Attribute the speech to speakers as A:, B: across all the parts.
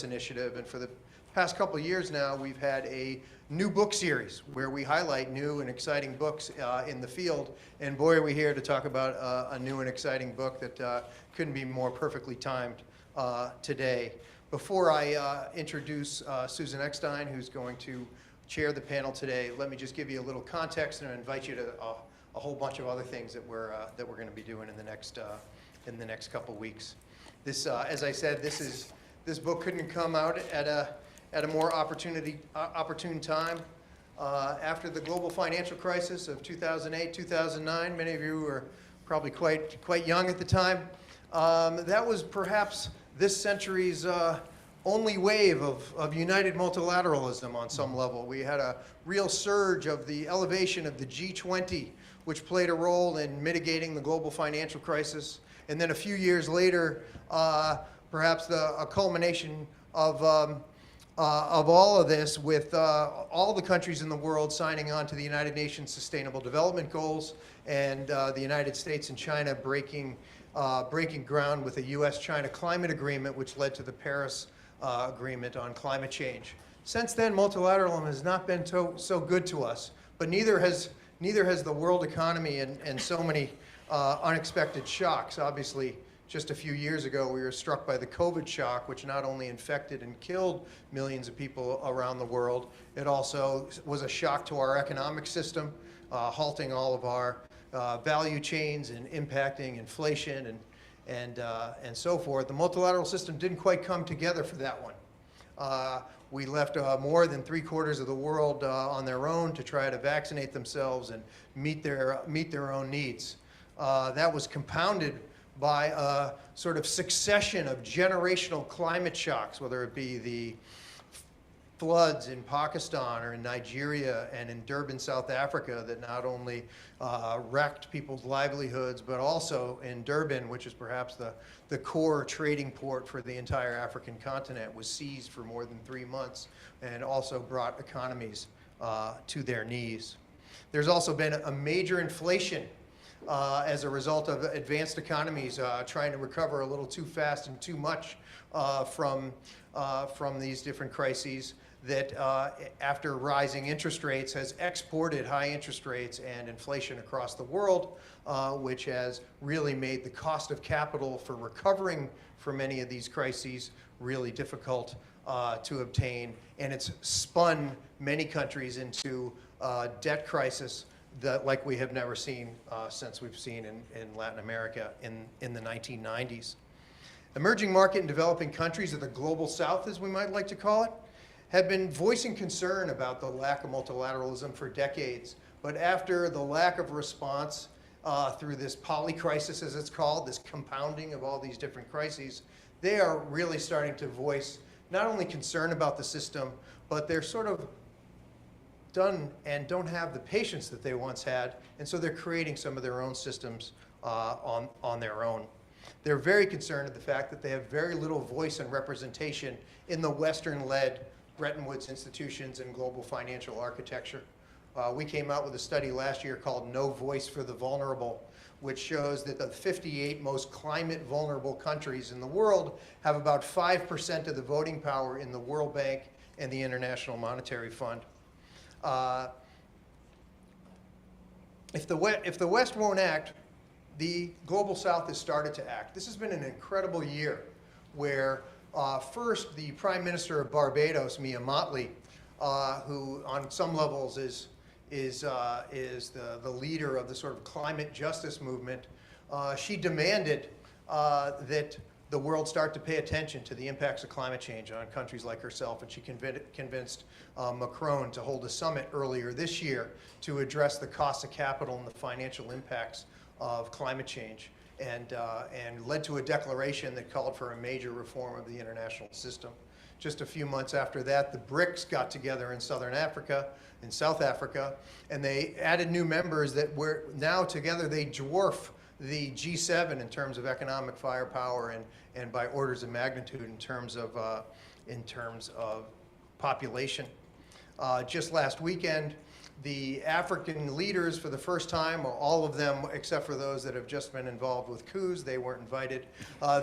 A: Initiative, and for the past couple of years now, we've had a new book series where we highlight new and exciting books in the field. And boy, are we here to talk about a new and exciting book that couldn't be more perfectly timed today. Before I introduce Susan Eckstein, who's going to chair the panel today, let me just give you a little context and invite you to a whole bunch of other things that we're going to be doing in the next couple weeks. This, as I said, this book couldn't come out at a more opportune time. After the global financial crisis of 2008, 2009, many of you were probably quite young at the time. That was perhaps this century's only wave of united multilateralism on some level. We had a real surge of the elevation of the G20, which played a role in mitigating the global financial crisis. And then a few years later, perhaps a culmination of all of this with all the countries in the world signing on to the United Nations Sustainable Development Goals, and the United States and China breaking ground with a U.S.-China climate agreement, which led to the Paris Agreement on climate change. Since then, multilateralism has not been so good to us, but neither has the world economy and so many unexpected shocks. Obviously, just a few years ago, we were struck by the COVID shock, which not only infected and killed millions of people around the world, it also was a shock to our economic system, halting all of our value chains and impacting inflation and so forth. The multilateral system didn't quite come together for that one. We left more than 3/4 of the world on their own to try to vaccinate themselves and meet their own needs. That was compounded by a sort of succession of generational climate shocks, whether it be the floods in Pakistan or in Nigeria and in Durban, South Africa, that not only wrecked people's livelihoods, but also in Durban, which is perhaps the core trading port for the entire African continent, was seized for more than 3 months and also brought economies to their knees. There's also been a major inflation as a result of advanced economies trying to recover a little too fast and too much from these different crises, that after rising interest rates has exported high interest rates and inflation across the world, which has really made the cost of capital for recovering from many of these crises really difficult to obtain. And it's spun many countries into debt crisis that like we have never seen since we've seen in Latin America in the 1990s. Emerging market and developing countries, or the global south as we might like to call it, have been voicing concern about the lack of multilateralism for decades. But after the lack of response through this polycrisis, as it's called, this compounding of all these different crises, they are really starting to voice not only concern about the system, but they're sort of done and don't have the patience that they once had, and so they're creating some of their own systems on their own. They're very concerned at the fact that they have very little voice and representation in the Western-led Bretton Woods institutions and global financial architecture. We came out with a study last year called No Voice for the Vulnerable, which shows that the 58 most climate vulnerable countries in the world have about 5% of the voting power in the World Bank and the International Monetary Fund. If the West won't act, the Global South has started to act. This has been an incredible year where first the Prime Minister of Barbados, Mia Mottley, who on some levels is the leader of the sort of climate justice movement, she demanded that the world start to pay attention to the impacts of climate change on countries like herself, and she convinced Macron to hold a summit earlier this year to address the cost of capital and the financial impacts of climate change, and led to a declaration that called for a major reform of the international system. Just a few months after that, the BRICS got together in South Africa, and they added new members that were now together they dwarf the G7 in terms of economic firepower and by orders of magnitude in terms of population. Just last weekend, the African leaders for the first time, or all of them except for those that have just been involved with coups, they weren't invited.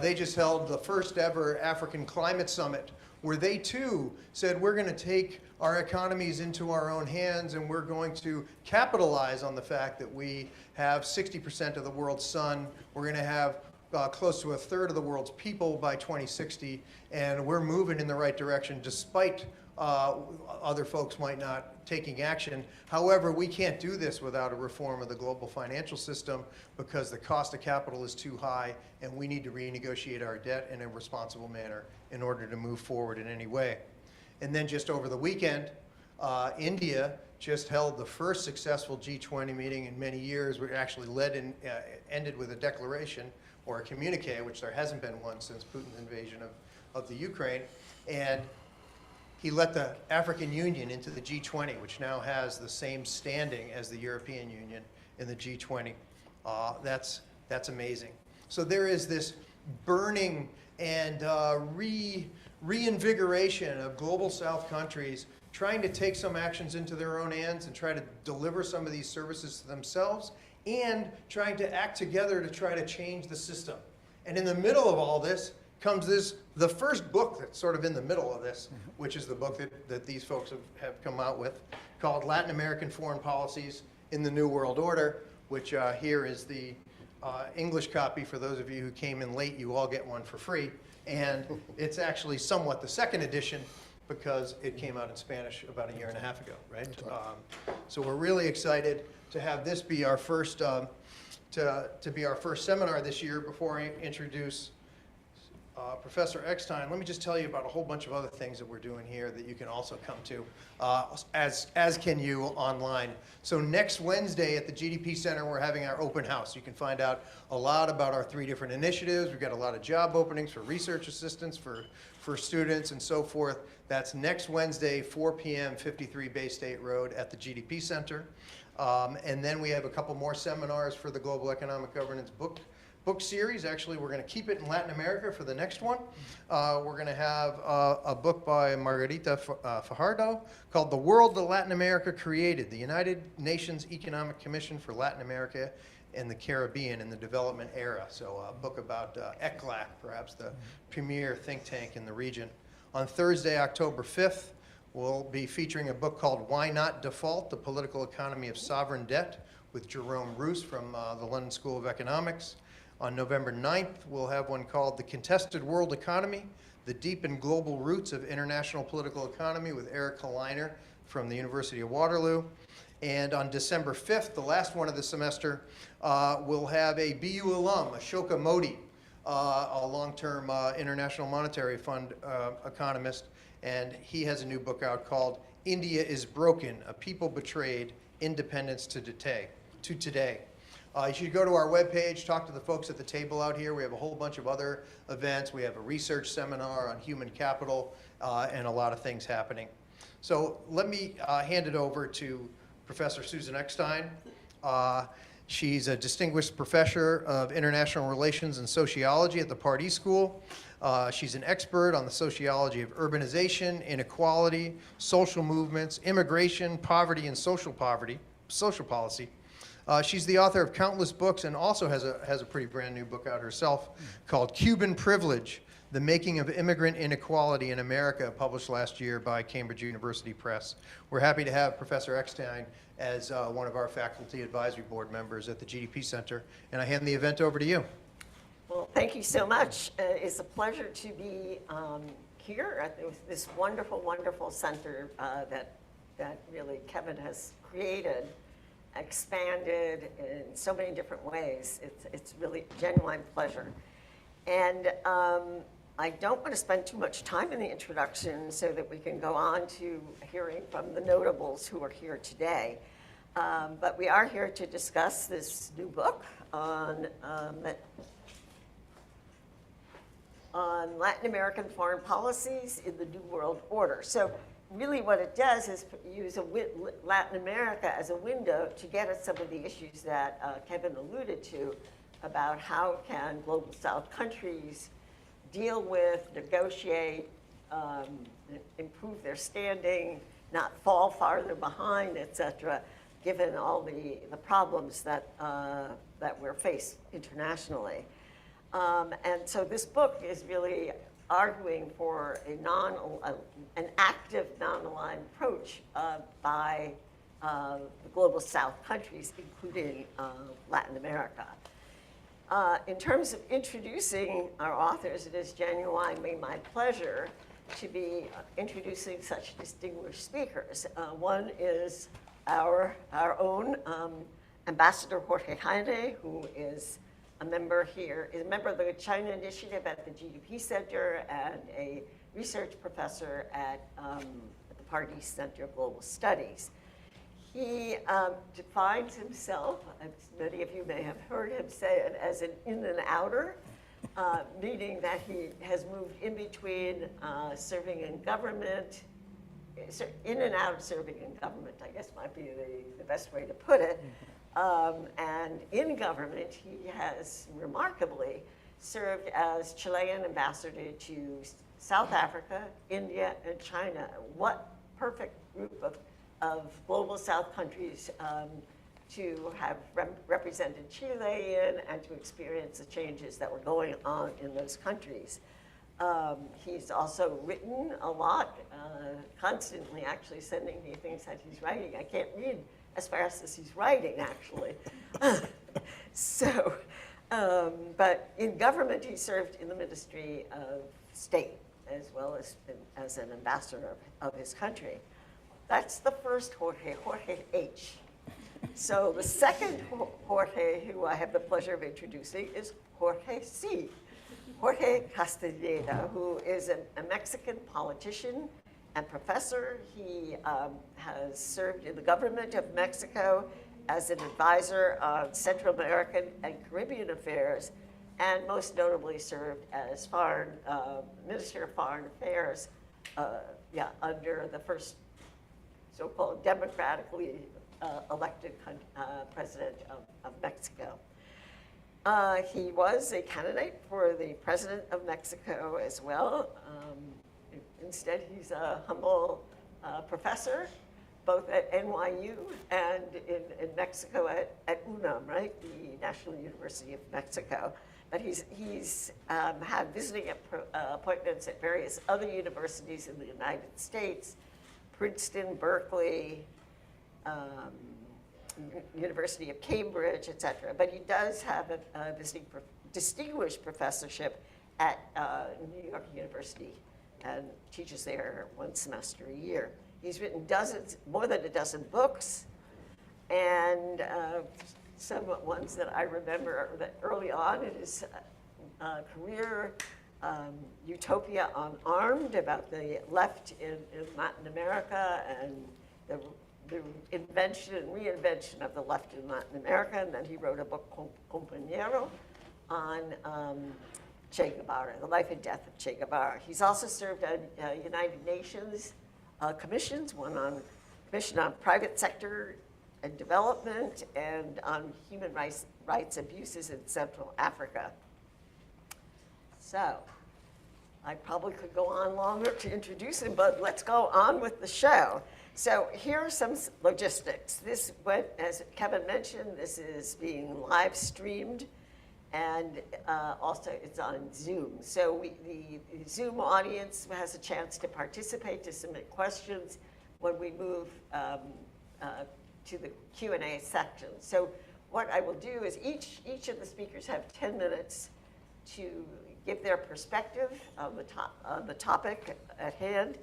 A: They just held the first ever African Climate Summit, where they too said, we're going to take our economies into our own hands, and we're going to capitalize on the fact that we have 60% of the world's sun. We're going to have close to a third of the world's people by 2060, and we're moving in the right direction despite other folks might not taking action. However, we can't do this without a reform of the global financial system because the cost of capital is too high, and we need to renegotiate our debt in a responsible manner in order to move forward in any way. And then just over the weekend, India just held the first successful G20 meeting in many years. We actually ended with a declaration or a communique, which there hasn't been one since Putin's invasion of the Ukraine. And he let the African Union into the G20, which now has the same standing as the European Union in the G20. That's amazing. So there is this burning and reinvigoration of global South countries trying to take some actions into their own hands and try to deliver some of these services to themselves, and trying to act together to try to change the system. And in the middle of all this comes the first book that's sort of in the middle of this, which is the book that these folks have come out with, called Latin American Foreign Policies in the New World Order, which here is the English copy. For those of you who came in late, you all get one for free. And it's actually somewhat the second edition because it came out in Spanish about a year and a half ago, right? So we're really excited to have this be our first to be our first seminar this year. Before I introduce Professor Eckstein, let me just tell you about a whole bunch of other things that we're doing here that you can also come to, as can you online. So next Wednesday at the GDP Center, we're having our open house. You can find out a lot about our 3 different initiatives. We've got a lot of job openings for research assistants, for students, and so forth. That's next Wednesday, 4 p.m., 53 Bay State Road at the GDP Center. And then we have a couple more seminars for the Global Economic Governance book series. Actually, we're going to keep it in Latin America for the next one. We're going to have a book by Margarita Fajardo called The World That Latin America Created, the United Nations Economic Commission for Latin America and the Caribbean in the Development Era. So a book about ECLAC, perhaps the premier think tank in the region. On Thursday, October 5th, we'll be featuring a book called Why Not Default? The Political Economy of Sovereign Debt with Jerome Roos from the London School of Economics. On November 9th, we'll have one called The Contested World Economy, The Deep and Global Roots of International Political Economy with Erica Leiner from the University of Waterloo. And on December 5th, the last one of the semester, we'll have a BU alum, Ashoka Modi, a long-term International Monetary Fund economist, and he has a new book out called India is Broken, A People Betrayed, Independence to Today. You should go to our webpage, talk to the folks at the table out here. We have a whole bunch of other events. We have a research seminar on human capital and a lot of things happening. So let me hand it over to Professor Susan Eckstein. She's a distinguished professor of international relations and sociology at the Pardee School. She's an expert on the sociology of urbanization, inequality, social movements, immigration, poverty, and social policy. She's the author of countless books and also has a pretty brand new book out herself called Cuban Privilege, The Making of Immigrant Inequality in America, published last year by Cambridge University Press. We're happy to have Professor Eckstein as one of our faculty advisory board members at the GDP Center, and I hand the event over to you.
B: Well, thank you so much. It's a pleasure to be here at this wonderful, wonderful center that really Kevin has created, expanded in so many different ways. It's really a genuine pleasure. And I don't want to spend too much time in the introduction so that we can go on to hearing from the notables who are here today. But we are here to discuss this new book on Latin American foreign policies in the New World Order. So really what it does is use Latin America as a window to get at some of the issues that Kevin alluded to about how can global South countries deal with, negotiate, improve their standing, not fall farther behind, et cetera, given all the problems that we're faced internationally. And so this book is really arguing for an active non-aligned approach by the global South countries, including Latin America. In terms of introducing our authors, it is genuinely my pleasure to be introducing such distinguished speakers. One is our own Ambassador Jorge Heine, who is a member here, is a member of the China Initiative at the GDP Center and a research professor at the Pardee Center of Global Studies. He defines himself, as many of you may have heard him say it, as an in and outer, meaning that he has moved in between serving in government, in and out of serving in government, I guess might be the best way to put it. And in government, he has remarkably served as Chilean ambassador to South Africa, India, and China. What perfect group of global South countries to have represented Chile in and to experience the changes that were going on in those countries. He's also written a lot, constantly actually sending me things that he's writing. I can't read as fast as he's writing, actually. But in government, he served in the Ministry of State, as well as an ambassador of his country. That's the first Jorge, Jorge H. So the second Jorge, who I have the pleasure of introducing, is Jorge C. Jorge Castelleda, who is a Mexican politician and professor. He has served in the government of Mexico as an advisor on Central American and Caribbean affairs, and most notably served as Minister of Foreign Affairs under the first so-called democratically elected president of Mexico. He was a candidate for the president of Mexico as well. Instead, he's a humble professor, both at NYU and in Mexico at UNAM, right, the National University of Mexico. But he's had visiting appointments at various other universities in the United States, Princeton, Berkeley, University of Cambridge, et cetera. But he does have a distinguished professorship at New York University and teaches there one semester a year. He's written more than a dozen books, and some ones that I remember that early on in his career, Utopia Unarmed, about the left in Latin America and the invention and reinvention of the left in Latin America. And then he wrote a book, Compañero, on Che Guevara, the life and death of Che Guevara. He's also served on United Nations commissions, one on Commission on Private Sector and Development and on human rights abuses in Central Africa. So I probably could go on longer to introduce him, but let's go on with the show. So here are some logistics. This went, as Kevin mentioned, this is being live streamed, and also it's on Zoom. So the Zoom audience has a chance to participate, to submit questions when we move to the Q&A section. So what I will do is each of the speakers have 10 minutes to give their perspective on the topic at hand,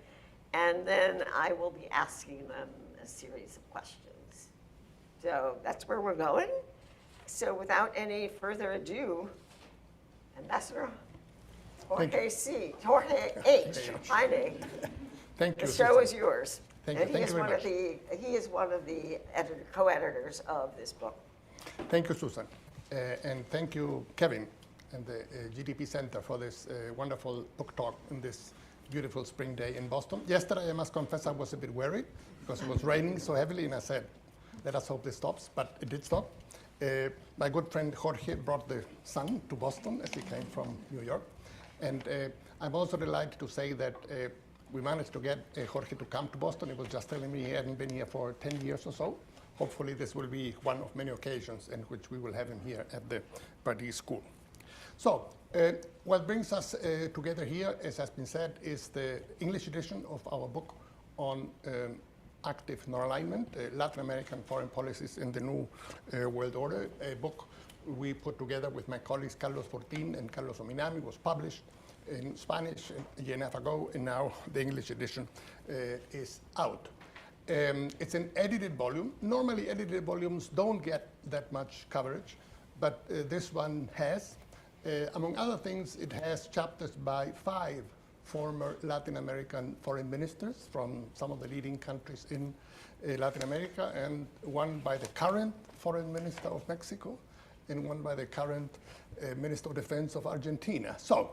B: and then I will be asking them a series of questions. So that's where we're going. So without any further ado, Ambassador Jorge C. Jorge H. Heine.
C: Thank you.
B: The show is yours.
C: Thank you.
B: And
C: Thank you very much.
B: He is one of the co-editors of this book.
C: Thank you, Susan. And thank you, Kevin, and the GDP Center for this wonderful book talk in this beautiful spring day in Boston. Yesterday, I must confess, I was a bit worried because it was raining so heavily, and I said, let us hope this stops, but it did stop. My good friend Jorge brought the sun to Boston as he came from New York. And I'm also delighted to say that we managed to get Jorge to come to Boston. He was just telling me he hadn't been here for 10 years or so. Hopefully this will be one of many occasions in which we will have him here at the Paris School. So what brings us together here, as has been said, is the English edition of our book on active non-alignment, Latin American foreign policies in the New World Order, a book we put together with my colleagues Carlos Fortin and Carlos Ominami, was published in Spanish a year and a half ago, and now the English edition is out. It's an edited volume. Normally edited volumes don't get that much coverage, but this one has. Among other things, it has chapters by 5 former Latin American foreign ministers from some of the leading countries in Latin America, and one by the current foreign minister of Mexico, and one by the current Minister of Defense of Argentina. So,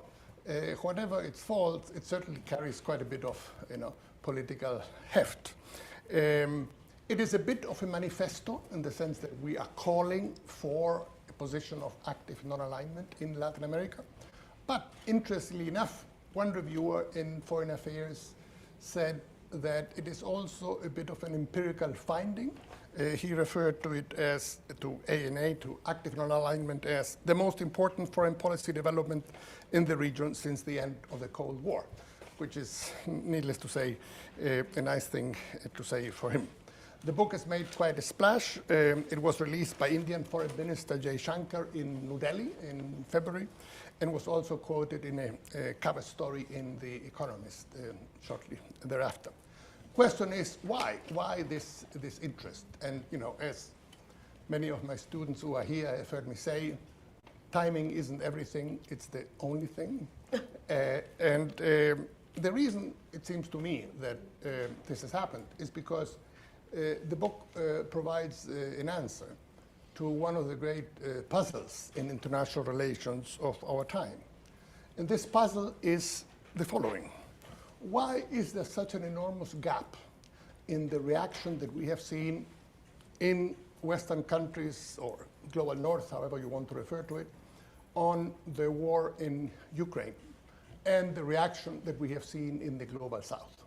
C: whatever its faults, it certainly carries quite a bit of political heft. It is a bit of a manifesto in the sense that we are calling for a position of active non-alignment in Latin America. But interestingly enough, one reviewer in Foreign Affairs said that it is also a bit of an empirical finding. He referred to it as, to ANA, to active non-alignment, as the most important foreign policy development in the region since the end of the Cold War, which is, needless to say, a nice thing to say for him. The book has made quite a splash. It was released by Indian Foreign Minister Jay Shankar in New Delhi in February, and was also quoted in a cover story in The Economist shortly thereafter. Question is, why? Why this interest? And as many of my students who are here have heard me say, timing isn't everything, it's the only thing. And the reason it seems to me that this has happened is because the book provides an answer to one of the great puzzles in international relations of our time. And this puzzle is the following. Why is there such an enormous gap in the reaction that we have seen in Western countries, or global North, however you want to refer to it, on the war in Ukraine, and the reaction that we have seen in the global South?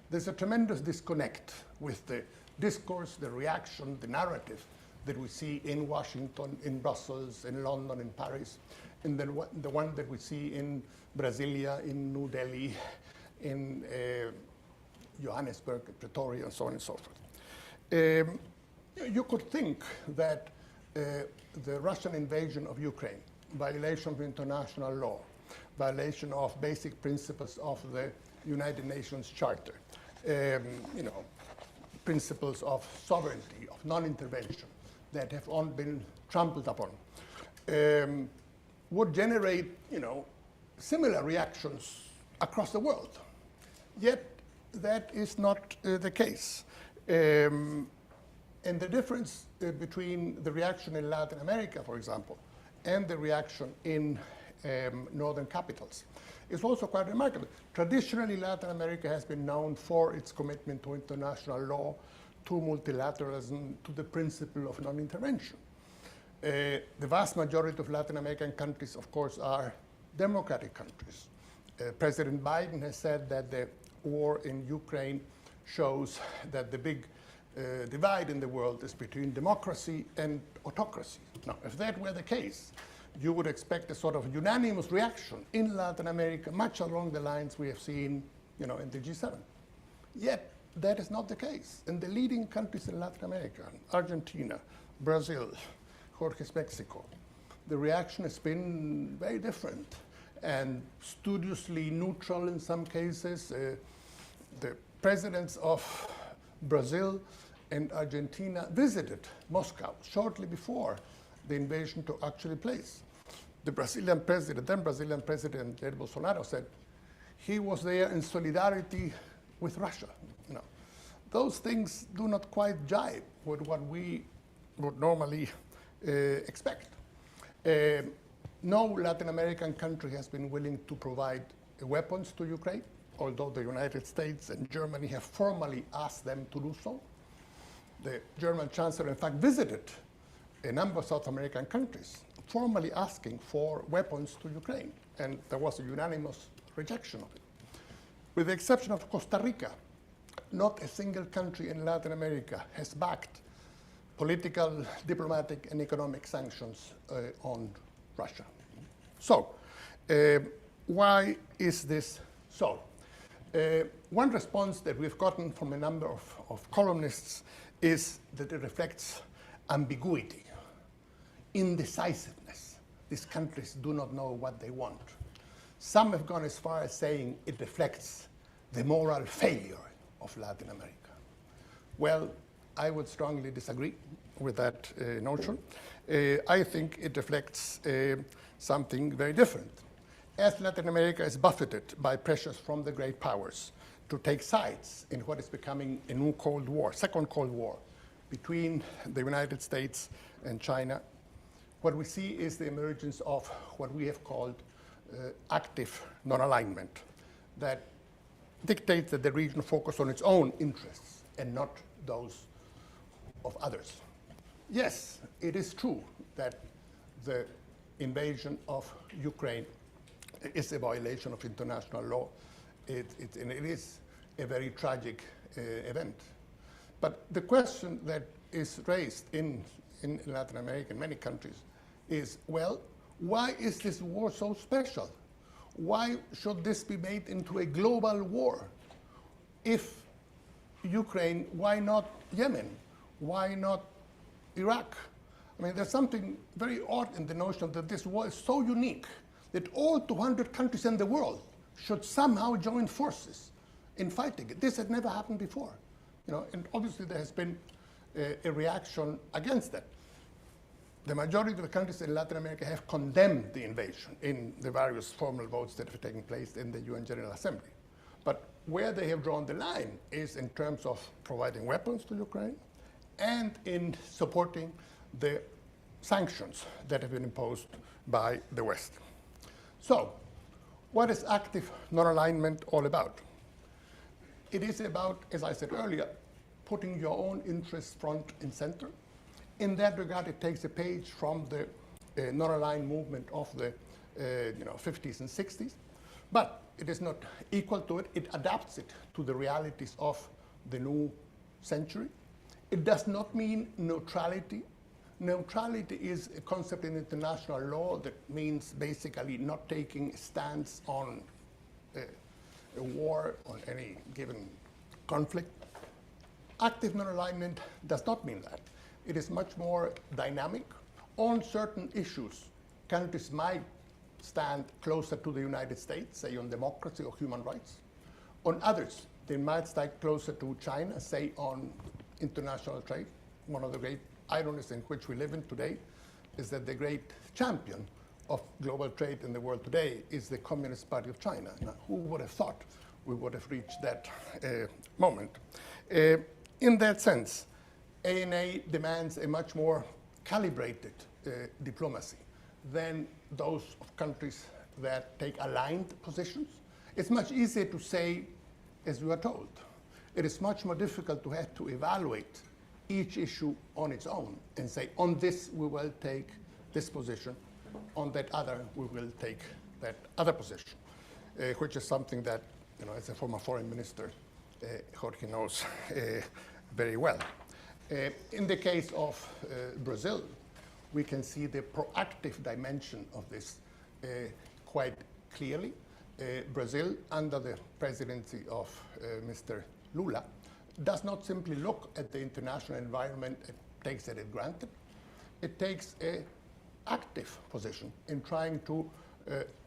C: There's a tremendous disconnect with the discourse, the reaction, the narrative that we see in Washington, in Brussels, in London, in Paris, and the one that we see in Brasilia, in New Delhi, in Johannesburg, Pretoria, and so on and so forth. You could think that the Russian invasion of Ukraine, violation of international law, violation of basic principles of the United Nations Charter, principles of sovereignty, of non-intervention that have all been trampled upon, would generate, similar reactions across the world. Yet that is not the case. And the difference between the reaction in Latin America, for example, and the reaction in northern capitals is also quite remarkable. Traditionally, Latin America has been known for its commitment to international law, to multilateralism, to the principle of non-intervention. The vast majority of Latin American countries, of course, are democratic countries. President Biden has said that the war in Ukraine shows that the big divide in the world is between democracy and autocracy. Now, if that were the case, you would expect a sort of unanimous reaction in Latin America, much along the lines we have seen, in the G7. Yet, that is not the case. In the leading countries in Latin America, Argentina, Brazil, Jorge's Mexico, the reaction has been very different and studiously neutral in some cases. The presidents of Brazil and Argentina visited Moscow shortly before the invasion took actually place. The Brazilian president, then Brazilian President Jair Bolsonaro, said he was there in solidarity with Russia. Those things do not quite jibe with what we would normally expect. No Latin American country has been willing to provide weapons to Ukraine, although the United States and Germany have formally asked them to do so. The German Chancellor, in fact, visited a number of South American countries, formally asking for weapons to Ukraine, and there was a unanimous rejection of it. With the exception of Costa Rica, not a single country in Latin America has backed political, diplomatic, and economic sanctions on Russia. So, why is this so? One response that we've gotten from a number of columnists is that it reflects ambiguity, indecisiveness. These countries do not know what they want. Some have gone as far as saying it reflects the moral failure of Latin America. Well, I would strongly disagree with that notion. I think it reflects something very different. As Latin America is buffeted by pressures from the great powers to take sides in what is becoming a new Cold War, second Cold War, between the United States and China, what we see is the emergence of what we have called active non-alignment that dictates that the region focus on its own interests and not those of others. Yes, it is true that the invasion of Ukraine is a violation of international law. And it is a very tragic event. But the question that is raised in Latin America, in many countries, is, well, why is this war so special? Why should this be made into a global war? If Ukraine, why not Yemen? Why not Iraq? I mean, there's something very odd in the notion that this war is so unique that all 200 countries in the world should somehow join forces in fighting it. This had never happened before. And obviously there has been a reaction against that. The majority of the countries in Latin America have condemned the invasion in the various formal votes that have taken place in the UN General Assembly. But where they have drawn the line is in terms of providing weapons to Ukraine and in supporting the sanctions that have been imposed by the West. So, what is active non-alignment all about? It is about, as I said earlier, putting your own interests front and center. In that regard, it takes a page from the non-aligned movement of the 50s and 60s, but it is not equal to it. It adapts it to the realities of the new century. It does not mean neutrality. Neutrality is a concept in international law that means basically not taking a stance on a war, on any given conflict. Active non-alignment does not mean that. It is much more dynamic. On certain issues, countries might stand closer to the United States, say on democracy or human rights. On others, they might stand closer to China, say on international trade. One of the great ironies in which we live in today is that the great champion of global trade in the world today is the Communist Party of China. Now, who would have thought we would have reached that moment? In that sense, ANA demands a much more calibrated diplomacy than those of countries that take aligned positions. It's much easier to say, as we are told. It is much more difficult to have to evaluate each issue on its own and say, on this we will take this position, on that other we will take that other position, which is something that, as a former foreign minister, Jorge knows very well. In the case of Brazil, we can see the proactive dimension of this quite clearly. Brazil, under the presidency of Mr. Lula, does not simply look at the international environment and takes it as granted. It takes an active position in trying to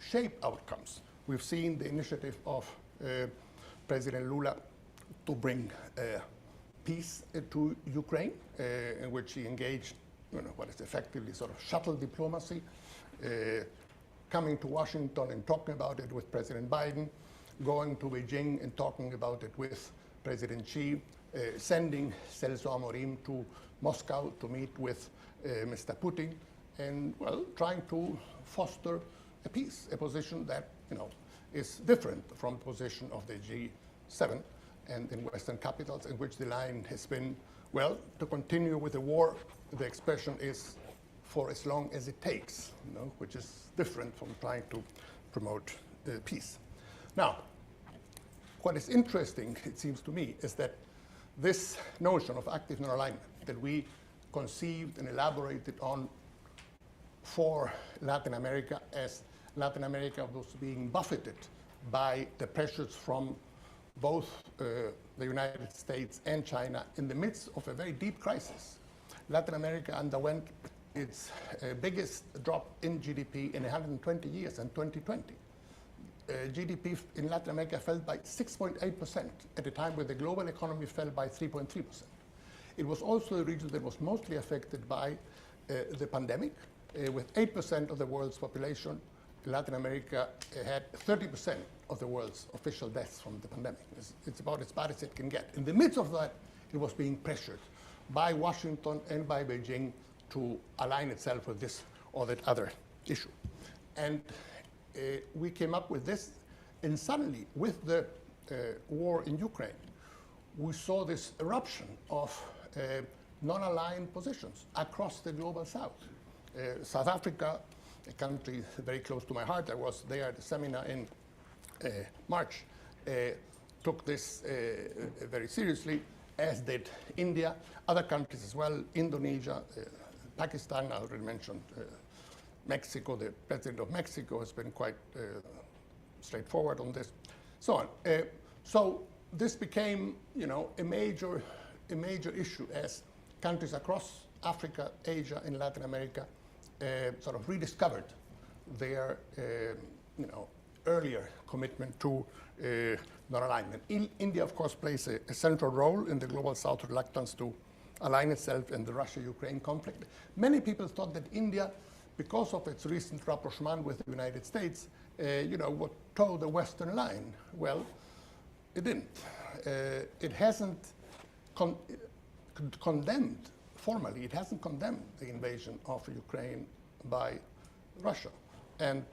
C: shape outcomes. We've seen the initiative of President Lula to bring peace to Ukraine, in which he engaged what is effectively sort of shuttle diplomacy, coming to Washington and talking about it with President Biden, going to Beijing and talking about it with President Xi, sending Celso Amorim to Moscow to meet with Mr. Putin, and, well, trying to foster a peace, a position that, is different from the position of the G7 and in Western capitals, in which the line has been, well, to continue with the war. The expression is for as long as it takes, which is different from trying to promote peace. Now, what is interesting, it seems to me, is that this notion of active non-alignment that we conceived and elaborated on for Latin America, as Latin America was being buffeted by the pressures from both the United States and China in the midst of a very deep crisis. Latin America underwent its biggest drop in GDP in 120 years in 2020. GDP in Latin America fell by 6.8% at a time where the global economy fell by 3.3%. It was also a region that was mostly affected by the pandemic. With 8% of the world's population, Latin America had 30% of the world's official deaths from the pandemic. It's about as bad as it can get. In the midst of that, it was being pressured by Washington and by Beijing to align itself with this or that other issue. And we came up with this, and suddenly, with the war in Ukraine, we saw this eruption of non-aligned positions across the global south. South Africa, a country very close to my heart, I was there at the seminar in March, took this very seriously, as did India, other countries as well, Indonesia, Pakistan, I already mentioned Mexico. The president of Mexico has been quite straightforward on this, so on. So this became, a major issue as countries across Africa, Asia, and Latin America sort of rediscovered their, earlier commitment to non-alignment. India, of course, plays a central role in the global South's reluctance to align itself in the Russia-Ukraine conflict. Many people thought that India, because of its recent rapprochement with the United States, would toe the Western line. Well, it didn't. It hasn't condemned, formally, it hasn't condemned the invasion of Ukraine by Russia. And,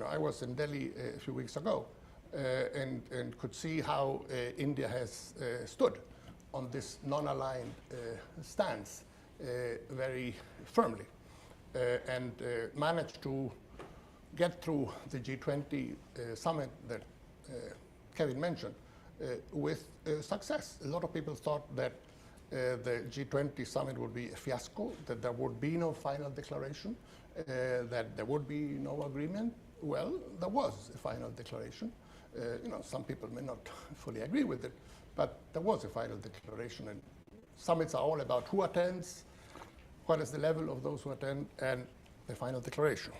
C: I was in Delhi a few weeks ago and could see how India has stood on this non-aligned stance very firmly and managed to get through the G20 summit that Kevin mentioned with success. A lot of people thought that the G20 summit would be a fiasco, that there would be no final declaration, that there would be no agreement. Well, there was a final declaration. Some people may not fully agree with it, but there was a final declaration. And summits are all about who attends, what is the level of those who attend, and the final declaration.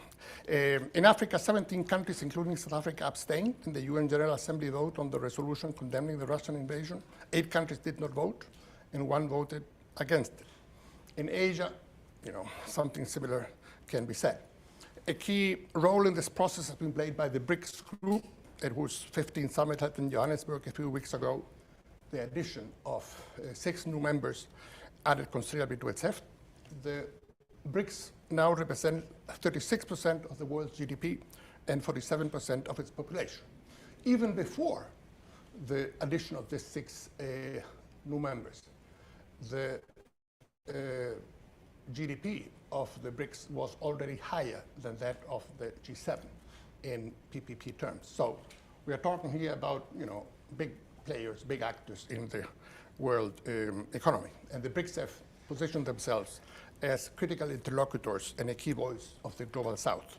C: In Africa, 17 countries, including South Africa, abstained in the UN General Assembly vote on the resolution condemning the Russian invasion. 8 countries did not vote, and 1 voted against it. In Asia, something similar can be said. A key role in this process has been played by the BRICS group, at whose 15th summit held in Johannesburg a few weeks ago. The addition of 6 new members added considerably to its heft. The BRICS now represent 36% of the world's GDP and 47% of its population. Even before the addition of these 6 new members, the GDP of the BRICS was already higher than that of the G7 in PPP terms. So we are talking here about, big players, big actors in the world economy. And the BRICS have positioned themselves as critical interlocutors and a key voice of the global South,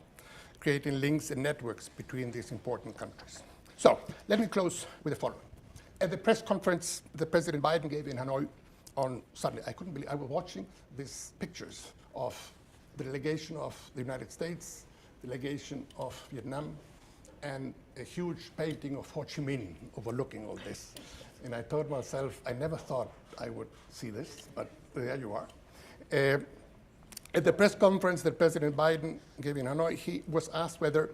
C: creating links and networks between these important countries. So let me close with the following. At the press conference that President Biden gave in Hanoi on Sunday, I couldn't believe, I was watching these pictures of the delegation of the United States, delegation of Vietnam, and a huge painting of Ho Chi Minh overlooking all this. And I told myself, I never thought I would see this, but there you are. At the press conference that President Biden gave in Hanoi, he was asked whether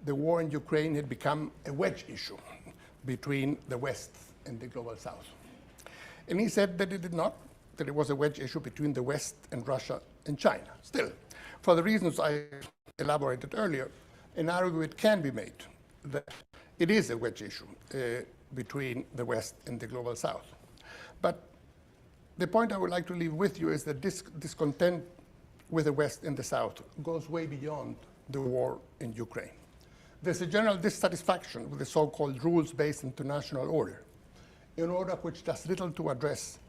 C: the war in Ukraine had become a wedge issue between the West and the global South. And he said that it did not, that it was a wedge issue between the West and Russia and China. Still, for the reasons I elaborated earlier, an argument can be made that it is a wedge issue between the West and the global South. But the point I would like to leave with you is that this discontent with the West and the South goes way beyond the war in Ukraine. there's a general dissatisfaction with the so-called rules-based international order, an order which does little to address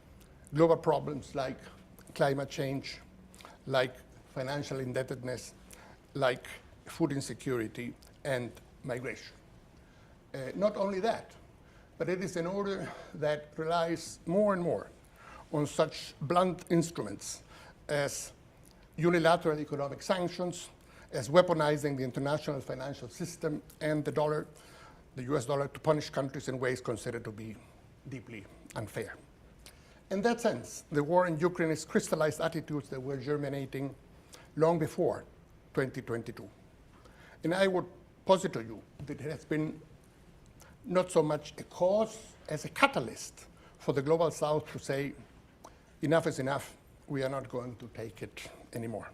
C: global problems like climate change, like financial indebtedness, like food insecurity, and migration. Not only that, but it is an order that relies more and more on such blunt instruments as unilateral economic sanctions, as weaponizing the international financial system and the dollar, the US dollar, to punish countries in ways considered to be deeply unfair. In that sense, the war in Ukraine has crystallized attitudes that were germinating long before 2022. And I would posit to you that it has been not so much a cause as a catalyst for the global South to say, enough is enough, we are not going to take it anymore.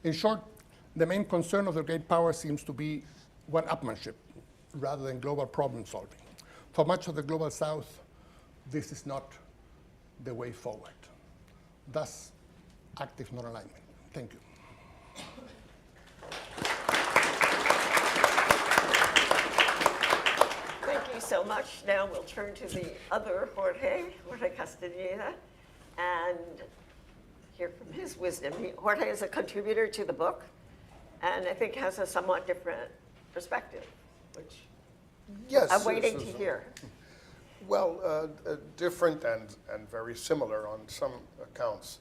C: In short, the main concern of the great power seems to be one-upmanship rather than global problem solving. For much of the global South, this is not the way forward. Thus, active non-alignment. Thank you.
B: Thank you so much. Now we'll turn to the other Jorge Castaneda, and hear from his wisdom. Jorge is a contributor to the book, and I think has a somewhat different perspective, which
D: Yes.
B: I'm waiting to
D: Susan.
B: hear.
D: Well, different and very similar on some accounts.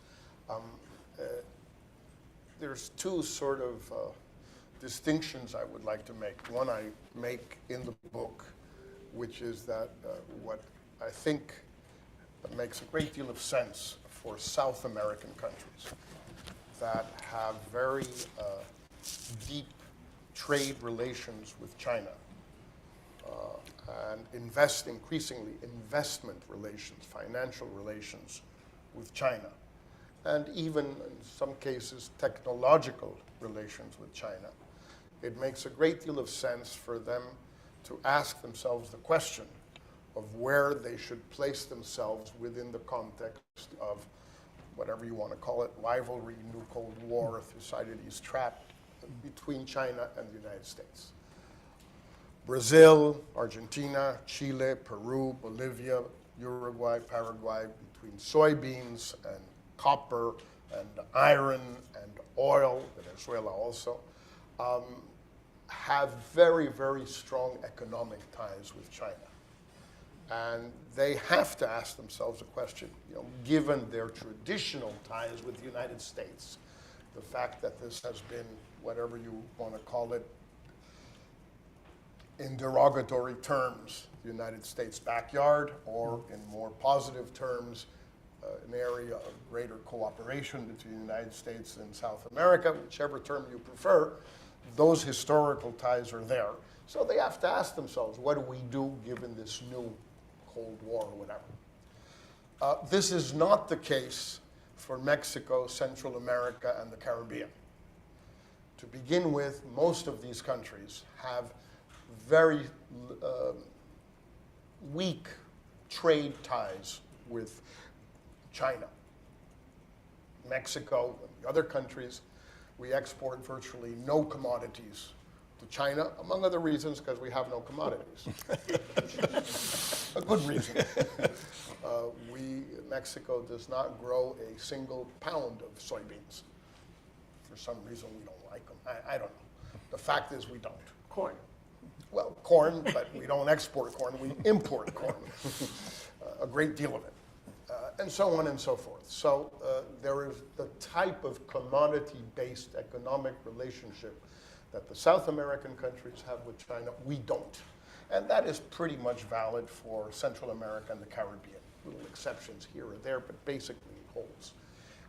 D: There's two sort of distinctions I would like to make. One I make in the book, which is that what I think makes a great deal of sense for South American countries that have very deep trade relations with China and increasingly investment relations, financial relations with China, and even in some cases technological relations with China. It makes a great deal of sense for them to ask themselves the question of where they should place themselves within the context of whatever you want to call it, rivalry, new Cold War, Thucydides trap between China and the United States. Brazil, Argentina, Chile, Peru, Bolivia, Uruguay, Paraguay, between soybeans and copper and iron and oil, Venezuela also, have very, very strong economic ties with China. And they have to ask themselves a question, given their traditional ties with the United States, the fact that this has been, whatever you want to call it, in derogatory terms, the United States backyard, or in more positive terms, an area of greater cooperation between the United States and South America, whichever term you prefer, those historical ties are there. So they have to ask themselves, what do we do given this new Cold War or whatever? This is not the case for Mexico, Central America, and the Caribbean. To begin with, most of these countries have very weak trade ties with China. Mexico and the other countries, we export virtually no commodities to China, among other reasons, because we have no commodities. A good reason. Mexico does not grow a single pound of soybeans. For some reason, we don't like them. I don't know. The fact is, we don't.
B: Corn.
D: Well, corn, but we don't export corn, we import corn, a great deal of it, and so on and so forth. So there is the type of commodity-based economic relationship that the South American countries have with China, we don't. And that is pretty much valid for Central America and the Caribbean. Little exceptions here or there, but basically it holds.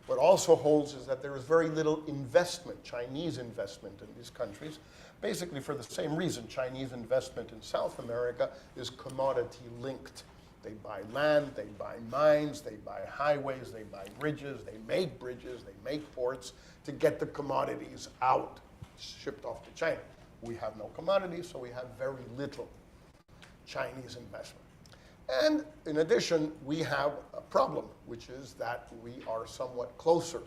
D: What also holds is that there is very little investment, Chinese investment in these countries, basically for the same reason Chinese investment in South America is commodity linked. They buy land, they buy mines, they buy highways, they buy bridges, they make ports to get the commodities out, shipped off to China. We have no commodities, so we have very little Chinese investment. And in addition, we have a problem, which is that we are somewhat closer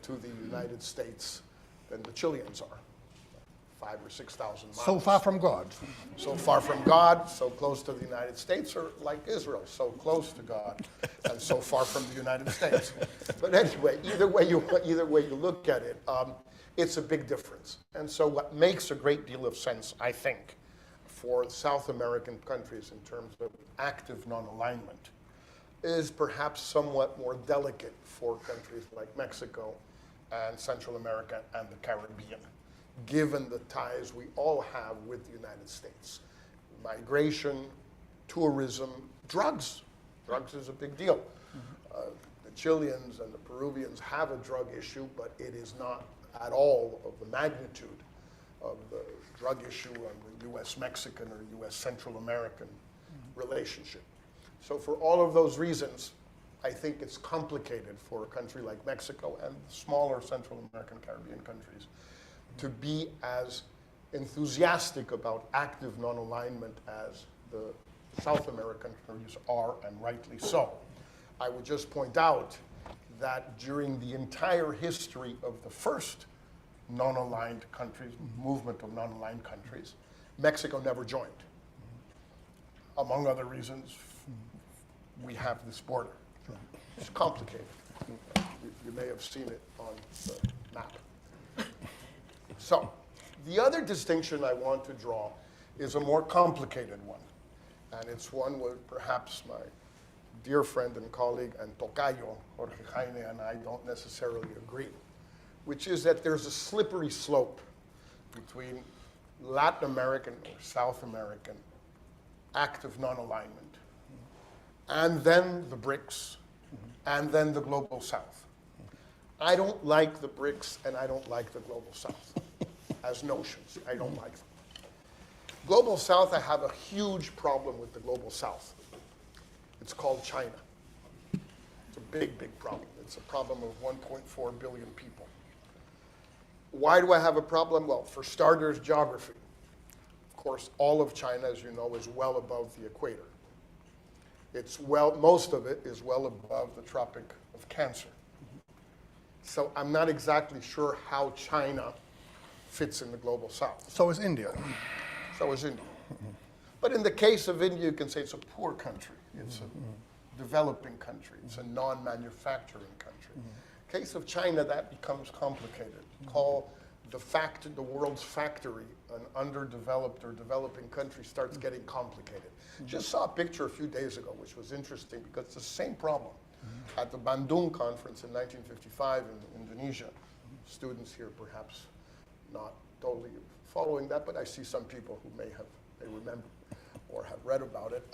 D: to the United States than the Chileans are. 5,000 or 6,000 miles.
C: So far from God.
D: So far from God, so close to the United States, or like Israel, so close to God, and so far from the United States. But anyway, either way you look at it, it's a big difference. And so what makes a great deal of sense, I think, for South American countries in terms of active non-alignment is perhaps somewhat more delicate for countries like Mexico and Central America and the Caribbean, given the ties we all have with the United States. Migration, tourism, drugs. Drugs is a big deal. The Chileans and the Peruvians have a drug issue, but it is not at all of the magnitude of the drug issue on the U.S.-Mexican or U.S.-Central American relationship. So for all of those reasons, I think it's complicated for a country like Mexico and smaller Central American Caribbean countries to be as enthusiastic about active non-alignment as the South American countries are, and rightly so. I would just point out that during the entire history of the first non-aligned countries, movement of non-aligned countries, Mexico never joined. Among other reasons, we have this border. It's complicated. You may have seen it on the map. So, the other distinction I want to draw is a more complicated one. And it's one where perhaps my dear friend and colleague and tocayo, Jorge Heine, and I don't necessarily agree, which is that there's a slippery slope between Latin American or South American active non-alignment, and then the BRICS, and then the Global South. I don't like the BRICS and I don't like the Global South as notions. I don't like them. Global South, I have a huge problem with the Global South. It's called China. It's a big, big problem. It's a problem of 1.4 billion people. Why do I have a problem? Well, for starters, geography. Of course, all of China, as you know, is well above the equator. Most of it is well above the Tropic of Cancer. So I'm not exactly sure how China fits in the Global South.
C: So is India.
D: So is India. But in the case of India, you can say it's a poor country. It's a developing country. It's a non-manufacturing country. Case of China, that becomes complicated. Call the world's factory an underdeveloped or developing country starts getting complicated. Just saw a picture a few days ago, which was interesting because it's the same problem. At the Bandung conference in 1955 in Indonesia, students here perhaps not totally following that, but I see some people who may remember or have read about it.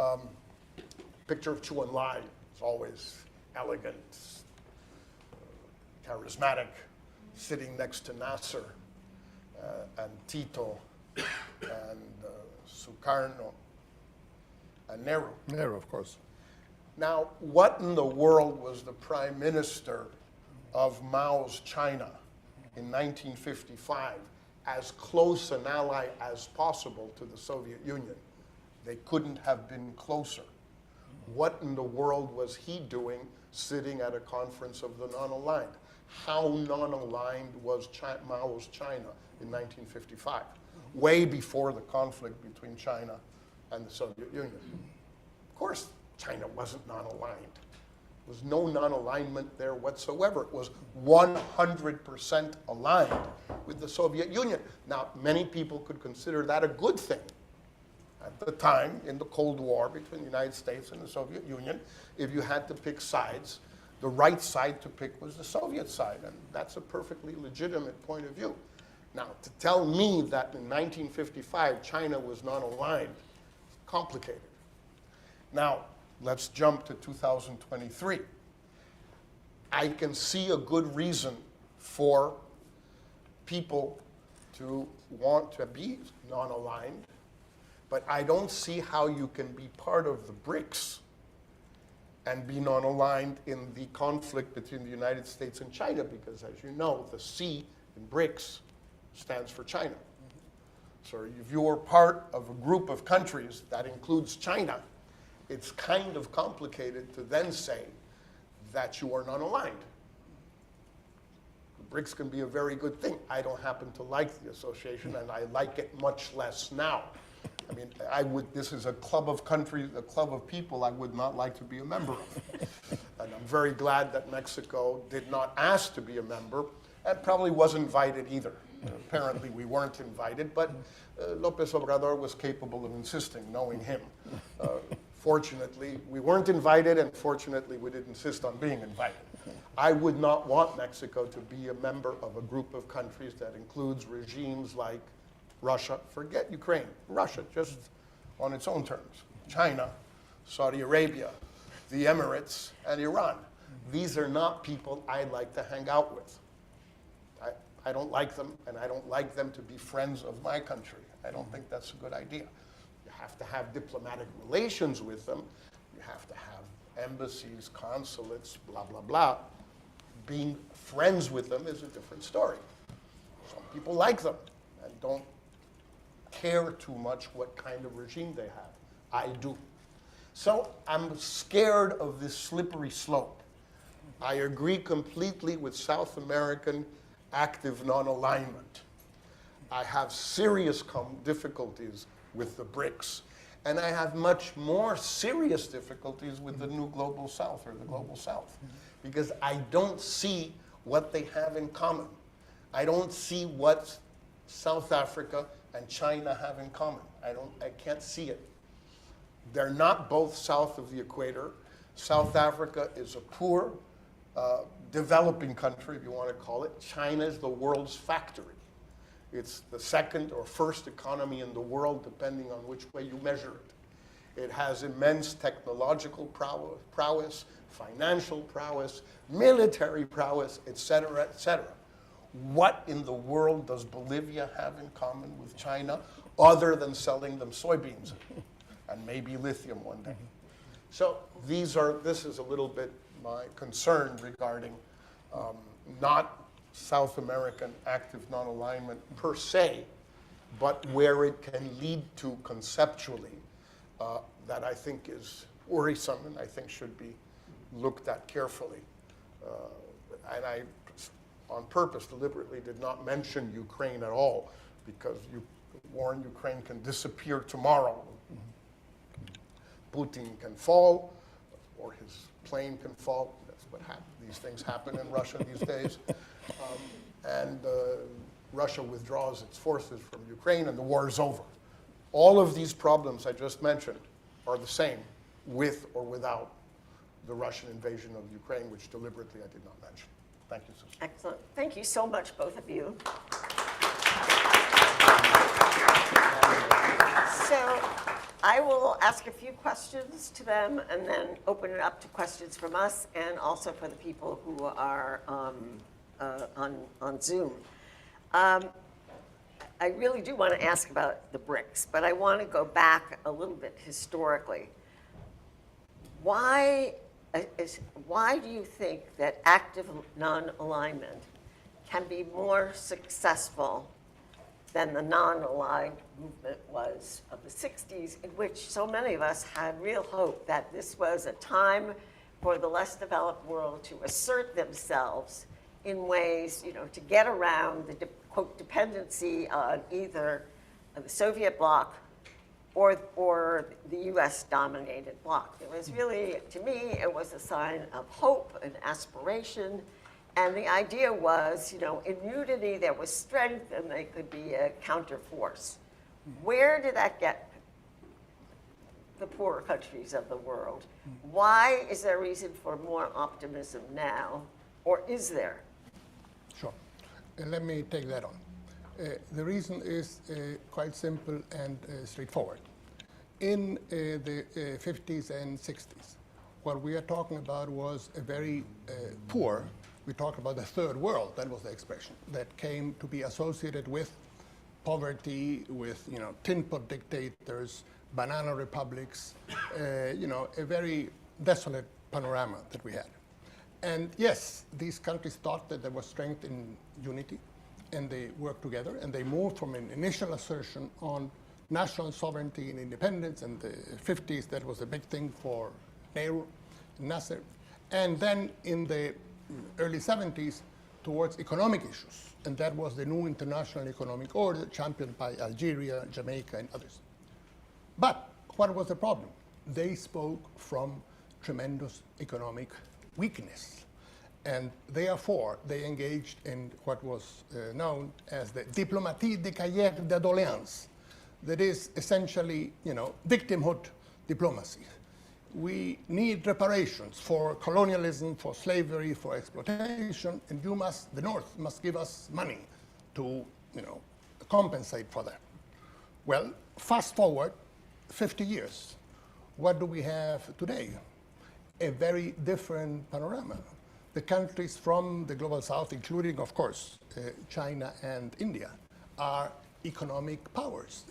D: Picture of Chu Enlai is always elegant, charismatic, sitting next to Nasser and Tito and Sukarno and Nehru.
C: Nehru, of course.
D: Now, what in the world was the prime minister of Mao's China in 1955 as close an ally as possible to the Soviet Union? They couldn't have been closer. What in the world was he doing sitting at a conference of the non-aligned? How non-aligned was Mao's China in 1955? Way before the conflict between China and the Soviet Union. Of course, China wasn't non-aligned. There was no non-alignment there whatsoever. It was 100% aligned with the Soviet Union. Now, many people could consider that a good thing. At the time, in the Cold War between the United States and the Soviet Union, if you had to pick sides, the right side to pick was the Soviet side, and that's a perfectly legitimate point of view. Now, to tell me that in 1955 China was non-aligned, complicated. Now, let's jump to 2023. I can see a good reason for people to want to be non-aligned, but I don't see how you can be part of the BRICS and be non-aligned in the conflict between the United States and China, because as you know, the C in BRICS stands for China. So if you're part of a group of countries that includes China, it's kind of complicated to then say that you are non-aligned. BRICS can be a very good thing. I don't happen to like the association, and I like it much less now. I mean, this is a club of countries, a club of people I would not like to be a member of. And I'm very glad that Mexico did not ask to be a member, and probably wasn't invited either. Apparently we weren't invited, but López Obrador was capable of insisting, knowing him. Fortunately, we weren't invited, and fortunately, we didn't insist on being invited. I would not want Mexico to be a member of a group of countries that includes regimes like Russia, forget Ukraine, Russia, just on its own terms, China, Saudi Arabia, the Emirates, and Iran. These are not people I like to hang out with. I don't like them, and I don't like them to be friends of my country. I don't think that's a good idea. You have to have diplomatic relations with them. You have to have embassies, consulates, blah, blah, blah. Being friends with them is a different story. Some people like them and don't care too much what kind of regime they have. I do. So I'm scared of this slippery slope. I agree completely with South American active non-alignment. I have serious difficulties with the BRICS, and I have much more serious difficulties with the new Global South, or the Global South, because I don't see what they have in common. I don't see what South Africa and China have in common. I can't see it. They're not both south of the equator. South Africa is a poor, developing country, if you want to call it. China is the world's factory. It's the second or first economy in the world, depending on which way you measure it. It has immense technological prowess, financial prowess, military prowess, et cetera, et cetera. What in the world does Bolivia have in common with China other than selling them soybeans and maybe lithium one day? So this is a little bit my concern regarding not South American active non-alignment per se, but where it can lead to conceptually that I think is worrisome and I think should be looked at carefully. And I, on purpose, deliberately did not mention Ukraine at all, because war in Ukraine can disappear tomorrow. Putin can fall, or his plane can fall. That's what happens. These things happen in Russia these days. And Russia withdraws its forces from Ukraine, and the war is over. All of these problems I just mentioned are the same with or without the Russian invasion of Ukraine, which deliberately I did not mention. Thank you, Susan.
B: Excellent. Thank you so much, both of you. So I will ask a few questions to them and then open it up to questions from us and also for the people who are on Zoom. I really do want to ask about the BRICS, but I want to go back a little bit historically. Why do you think that active non-alignment can be more successful than the non-aligned movement was of the 60s, in which so many of us had real hope that this was a time for the less developed world to assert themselves in ways, to get around the, quote, dependency on either the Soviet bloc or the US-dominated bloc. It was really, to me, it was a sign of hope and aspiration. And the idea was, in unity there was strength and they could be a counterforce. Where did that get the poorer countries of the world? Why is there reason for more optimism now, or is there?
C: Sure. Let me take that on. The reason is quite simple and straightforward. In the 50s and 60s, what we are talking about was a very poor, we talked about the third world, that was the expression, that came to be associated with poverty, with tin pot dictators, banana republics, a very desolate panorama that we had. And yes, these countries thought that there was strength in unity, and they worked together, and they moved from an initial assertion on national sovereignty and independence. In the 50s, that was a big thing for Nehru and Nasser. And then in the early 70s, towards economic issues, and that was the new international economic order championed by Algeria, Jamaica, and others. But what was the problem? They spoke from tremendous economic weakness, and therefore they engaged in what was known as the diplomatie décaillère de doléances. That is essentially, victimhood diplomacy. We need reparations for colonialism, for slavery, for exploitation, and the North must give us money to, compensate for that. Well, fast forward 50 years. What do we have today? A very different panorama. The countries from the global south, including, of course, China and India, are economic powers.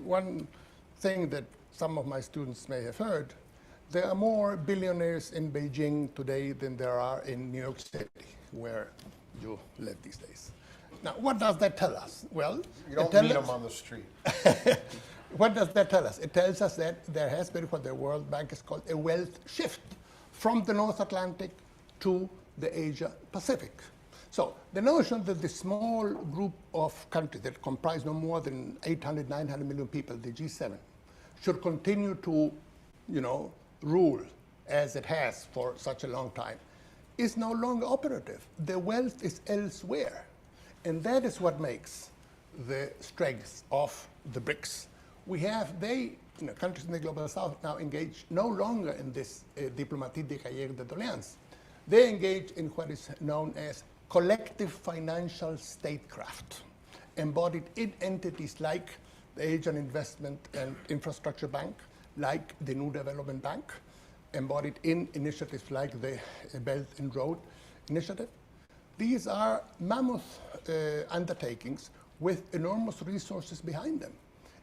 C: One thing that some of my students may have heard, there are more billionaires in Beijing today than there are in New York City, where you live these days. Now, what does that tell us? Well,
D: You don't meet them on the street.
C: what does that tell us? It tells us that there has been what the World Bank has called a wealth shift from the North Atlantic to the Asia Pacific. So the notion that the small group of countries that comprise no more than 800, 900 million people, the G7, should continue to, rule as it has for such a long time, is no longer operative. The wealth is elsewhere. And that is what makes the strength of the BRICS. Countries in the global south now engage no longer in this diplomatie décaillère de doléances. They engage in what is known as collective financial statecraft, embodied in entities like the Asian Investment and Infrastructure Bank, like the New Development Bank, embodied in initiatives like the Belt and Road Initiative. These are mammoth undertakings with enormous resources behind them.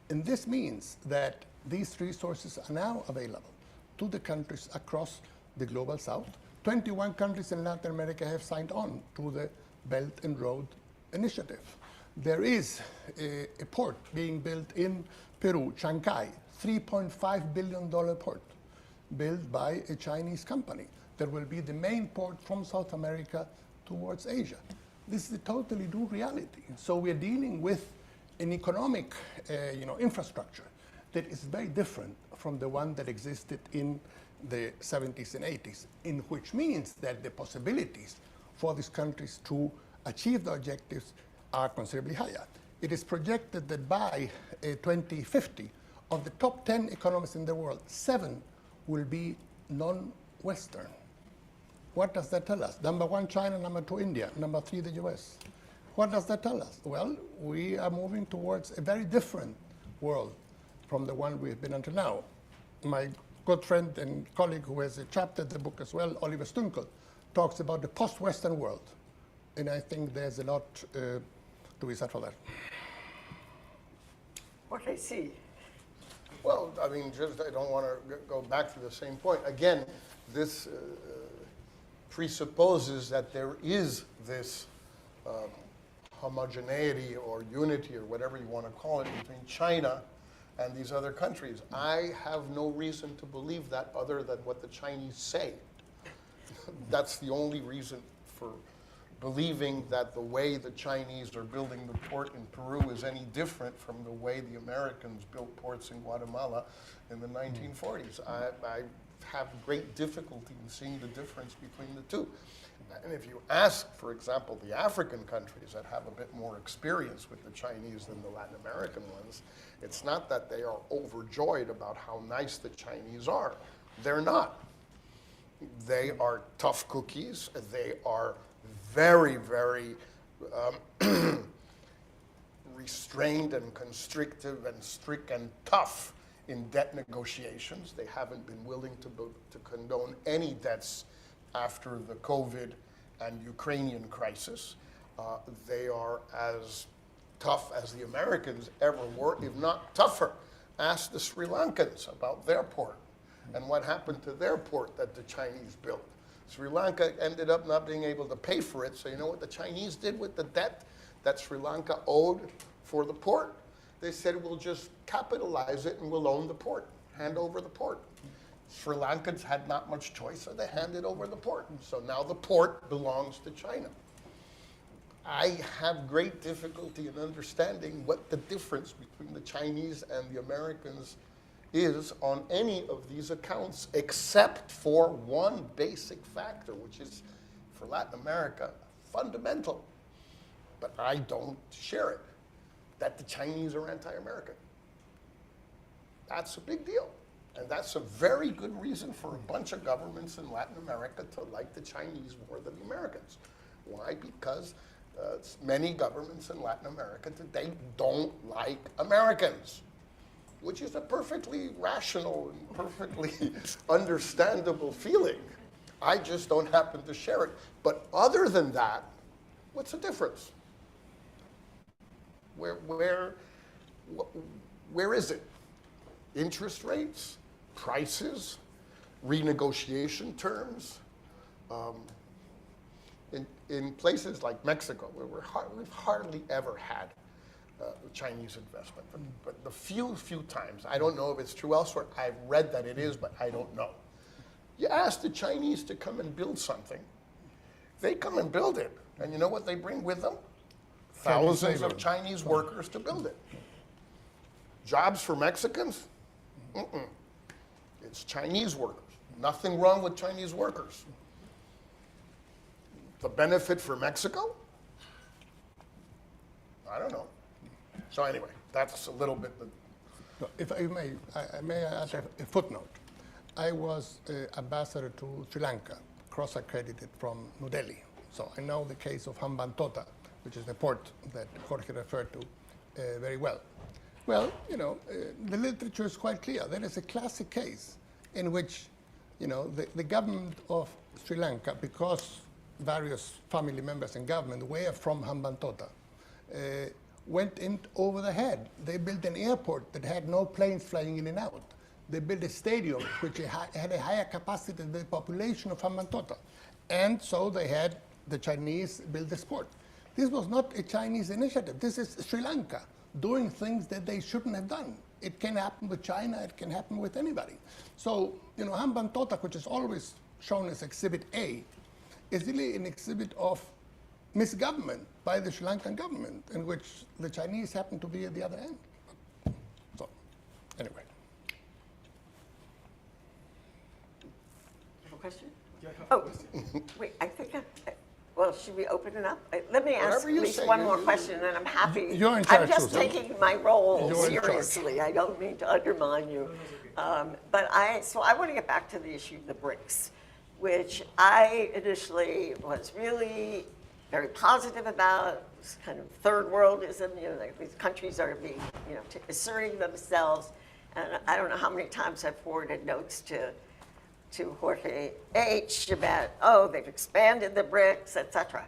C: And this means that these resources are now available to the countries across the global south. 21 countries in Latin America have signed on to the Belt and Road Initiative. There is a port being built in Peru, Chancay, $3.5 billion port, built by a Chinese company that will be the main port from South America towards Asia. This is a totally new reality. So we're dealing with an economic infrastructure that is very different from the one that existed in the 70s and 80s, in which means that the possibilities for these countries to achieve the objectives are considerably higher. It is projected that by 2050, of the top 10 economies in the world, 7 will be non-Western. What does that tell us? Number 1, China. Number 2, India. Number 3, the US. What does that tell us? Well, we are moving towards a very different world from the one we've been until now. My good friend and colleague who has a chapter in the book as well, Oliver Stunkel, talks about the post-Western world. And I think there's a lot to be said for that.
B: Okay, see.
D: Well, I don't want to go back to the same point. Again, this presupposes that there is this homogeneity or unity or whatever you want to call it between China and these other countries. I have no reason to believe that other than what the Chinese say. That's the only reason for believing that the way the Chinese are building the port in Peru is any different from the way the Americans built ports in Guatemala in the 1940s. I have great difficulty in seeing the difference between the two. And if you ask, for example, the African countries that have a bit more experience with the Chinese than the Latin American ones, it's not that they are overjoyed about how nice the Chinese are. They're not. They are tough cookies. They are very, very restrained and constrictive and strict and tough in debt negotiations. They haven't been willing to condone any debts after the COVID and Ukrainian crisis. They are as tough as the Americans ever were, if not tougher. Ask the Sri Lankans about their port and what happened to their port that the Chinese built. Sri Lanka ended up not being able to pay for it, so you know what the Chinese did with the debt that Sri Lanka owed for the port? They said, we'll just capitalize it and we'll own the port, hand over the port. Sri Lankans had not much choice, so they handed over the port. So now the port belongs to China. I have great difficulty in understanding what the difference between the Chinese and the Americans is on any of these accounts, except for one basic factor, which is, for Latin America, fundamental. But I don't share it, that the Chinese are anti-American. That's a big deal. And that's a very good reason for a bunch of governments in Latin America to like the Chinese more than the Americans. Why? Because many governments in Latin America today don't like Americans, which is a perfectly rational and perfectly understandable feeling. I just don't happen to share it. But other than that, what's the difference? Where is it? Interest rates, prices, renegotiation terms? In places like Mexico, where we've hardly ever had Chinese investment, but the few times, I don't know if it's true elsewhere, I've read that it is, but I don't know. You ask the Chinese to come and build something, they come and build it, and you know what they bring with them? Thousands of Chinese workers to build it. Jobs for Mexicans? It's Chinese workers. Nothing wrong with Chinese workers. The benefit for Mexico? I don't know. So anyway, that's a little bit.
C: If I may, I may add a footnote. I was ambassador to Sri Lanka, cross-accredited from New Delhi. So I know the case of Hambantota, which is the port that Jorge referred to very well. Well, you know, the literature is quite clear. There is a classic case in which, you know, the government of Sri Lanka, because various family members in government were from Hambantota, went in over the head. They built an airport that had no planes flying in and out. They built a stadium which had a higher capacity than the population of Hambantota. And so they had the Chinese build the sport. This was not a Chinese initiative. This is Sri Lanka doing things that they shouldn't have done. It can happen with China, it can happen with anybody. So, you know, Hambantota, which is always shown as Exhibit A, is really an exhibit of misgovernment by the Sri Lankan government, in which the Chinese happen to be at the other end. So, anyway.
B: You have a question? Oh, wait, I think well, should we open it up? Let me ask at least one more question, and I'm happy.
C: You're in charge,
B: I'm just
C: Susan.
B: taking my role
C: You're in charge.
B: seriously. I don't mean to undermine you. So I want to get back to the issue of the BRICS, which I initially was really very positive about. This kind of third worldism, you know, like these countries are being, you know, asserting themselves. And I don't know how many times I've forwarded notes to Jorge H. about, oh, they've expanded the BRICS, et cetera.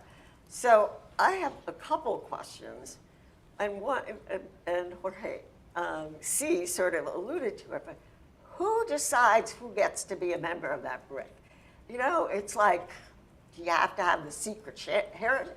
B: So I have a couple questions, and Jorge C. sort of alluded to it, but who decides who gets to be a member of that BRIC? You know, it's like, do you have to have the secret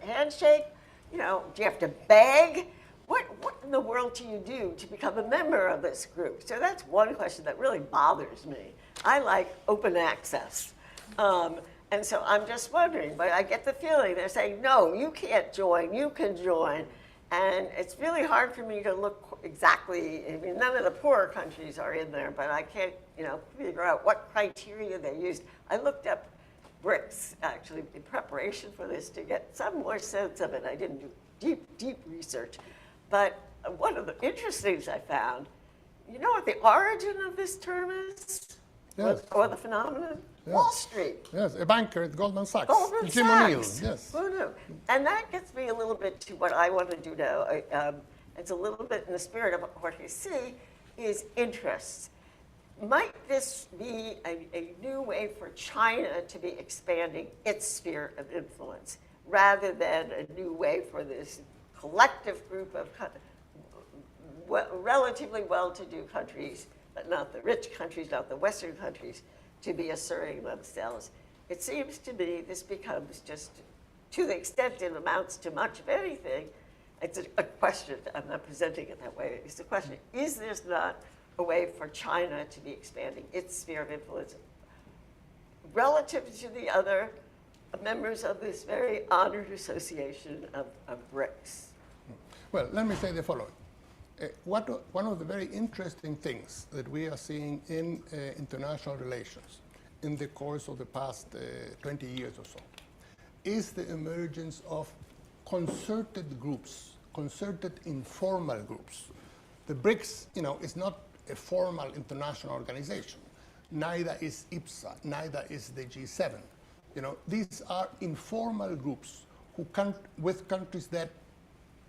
B: handshake? You know, do you have to beg? What in the world do you do to become a member of this group? So that's one question that really bothers me. I like open access. And so I'm just wondering, but I get the feeling they're saying, no, you can't join, you can join. And it's really hard for me to look exactly, I mean, none of the poorer countries are in there, but I can't, you know, figure out what criteria they used. I looked up BRICS, actually, in preparation for this to get some more sense of it. I didn't do deep research. But one of the interesting things I found, you know what the origin of this term is?
C: Yes.
B: Or the phenomenon?
C: Yes.
B: Wall Street.
C: Yes, a banker at Goldman Sachs.
B: Goldman
C: Jim O'Neill,
B: Sachs.
C: yes.
B: Who knew? And that gets me a little bit to what I want to do now. It's a little bit in the spirit of what Jorge C. is interests. Might this be a new way for China to be expanding its sphere of influence, rather than a new way for this collective group of relatively well-to-do countries, but not the rich countries, not the Western countries, to be asserting themselves? It seems to me this becomes just, to the extent it amounts to much of anything, it's a question, I'm not presenting it that way, it's a question, is there not a way for China to be expanding its sphere of influence relative to the other members of this very honored association of BRICS.
C: Well, let me say the following. One of the very interesting things that we are seeing in international relations in the course of the past 20 years or so is the emergence of concerted groups, concerted informal groups. The BRICS, is not a formal international organization. Neither is IPSA, neither is the G7. These are informal groups with countries that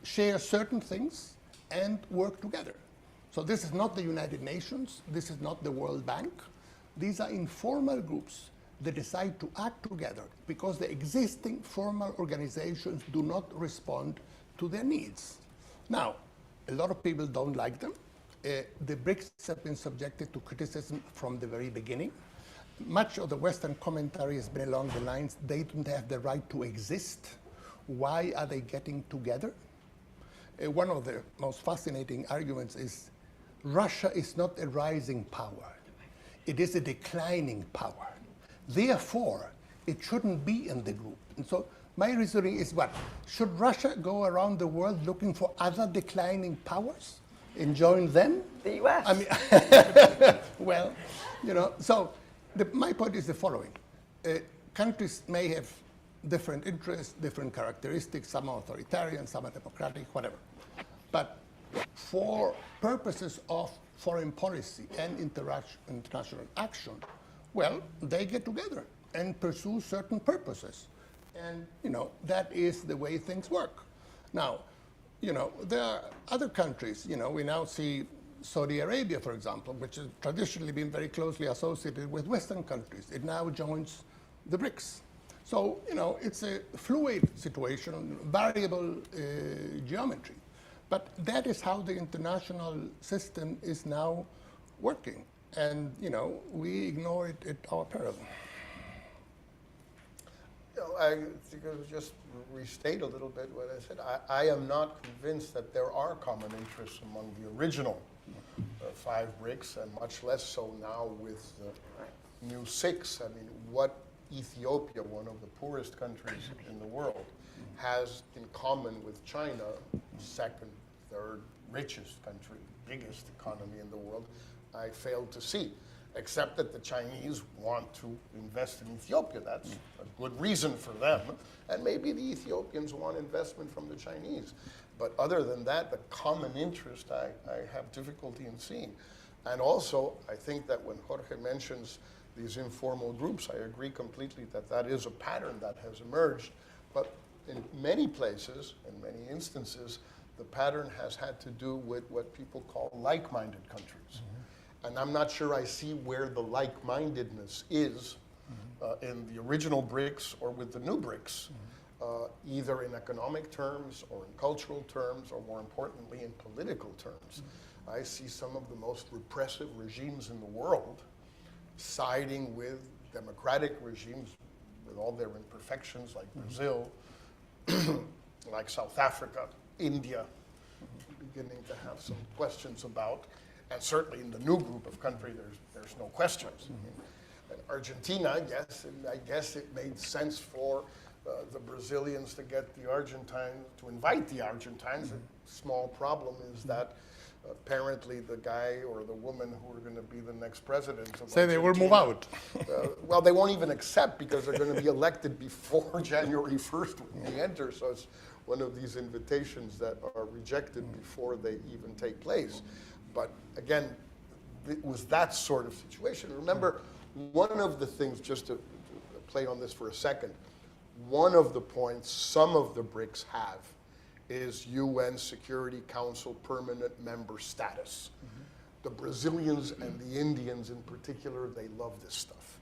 C: share certain things and work together. So this is not the United Nations, this is not the World Bank. These are informal groups that decide to act together because the existing formal organizations do not respond to their needs. Now, a lot of people don't like them. The BRICS have been subjected to criticism from the very beginning. Much of the Western commentary has been along the lines, they don't have the right to exist. Why are they getting together? One of the most fascinating arguments is Russia is not a rising power. It is a declining power. Therefore, it shouldn't be in the group. And so my reasoning is what? Should Russia go around the world looking for other declining powers and join them?
B: The U.S.
C: I mean, well, so my point is the following. Countries may have different interests, different characteristics. Some are authoritarian, some are democratic, whatever. But for purposes of foreign policy and international action, well, they get together and pursue certain purposes. And, that is the way things work. Now, there are other countries, we now see Saudi Arabia, for example, which has traditionally been very closely associated with Western countries. It now joins the BRICS. So, it's a fluid situation, variable geometry. But that is how the international system is now working. And, we ignore it at our peril.
D: I think I'll just restate a little bit what I said. I am not convinced that there are common interests among the original 5 BRICS, and much less so now with the new 6. I mean, what Ethiopia, one of the poorest countries in the world, has in common with China, second, third richest country, biggest economy in the world, I fail to see. Except that the Chinese want to invest in Ethiopia. That's a good reason for them. And maybe the Ethiopians want investment from the Chinese. But other than that, the common interest I have difficulty in seeing. And also, I think that when Jorge mentions these informal groups, I agree completely that that is a pattern that has emerged. But in many places, in many instances, the pattern has had to do with what people call like-minded countries. And I'm not sure I see where the like-mindedness is in the original BRICS or with the new BRICS, either in economic terms or in cultural terms, or more importantly, in political terms. I see some of the most repressive regimes in the world siding with democratic regimes with all their imperfections, like Brazil, like South Africa, India, beginning to have some questions about. And certainly in the new group of countries, there's no questions. And Argentina, yes, and I guess it made sense for the Brazilians to get the Argentines, to invite the Argentines. A small problem is that apparently the guy or the woman who are going to be the next president of
C: Say they will move out.
D: Well, they won't even accept because they're going to be elected before January 1st when they enter. So it's one of these invitations that are rejected before they even take place. But again, it was that sort of situation. Remember, one of the things, just to play on this for a second, one of the points some of the BRICS have is UN Security Council permanent member status. The Brazilians and the Indians in particular, they love this stuff.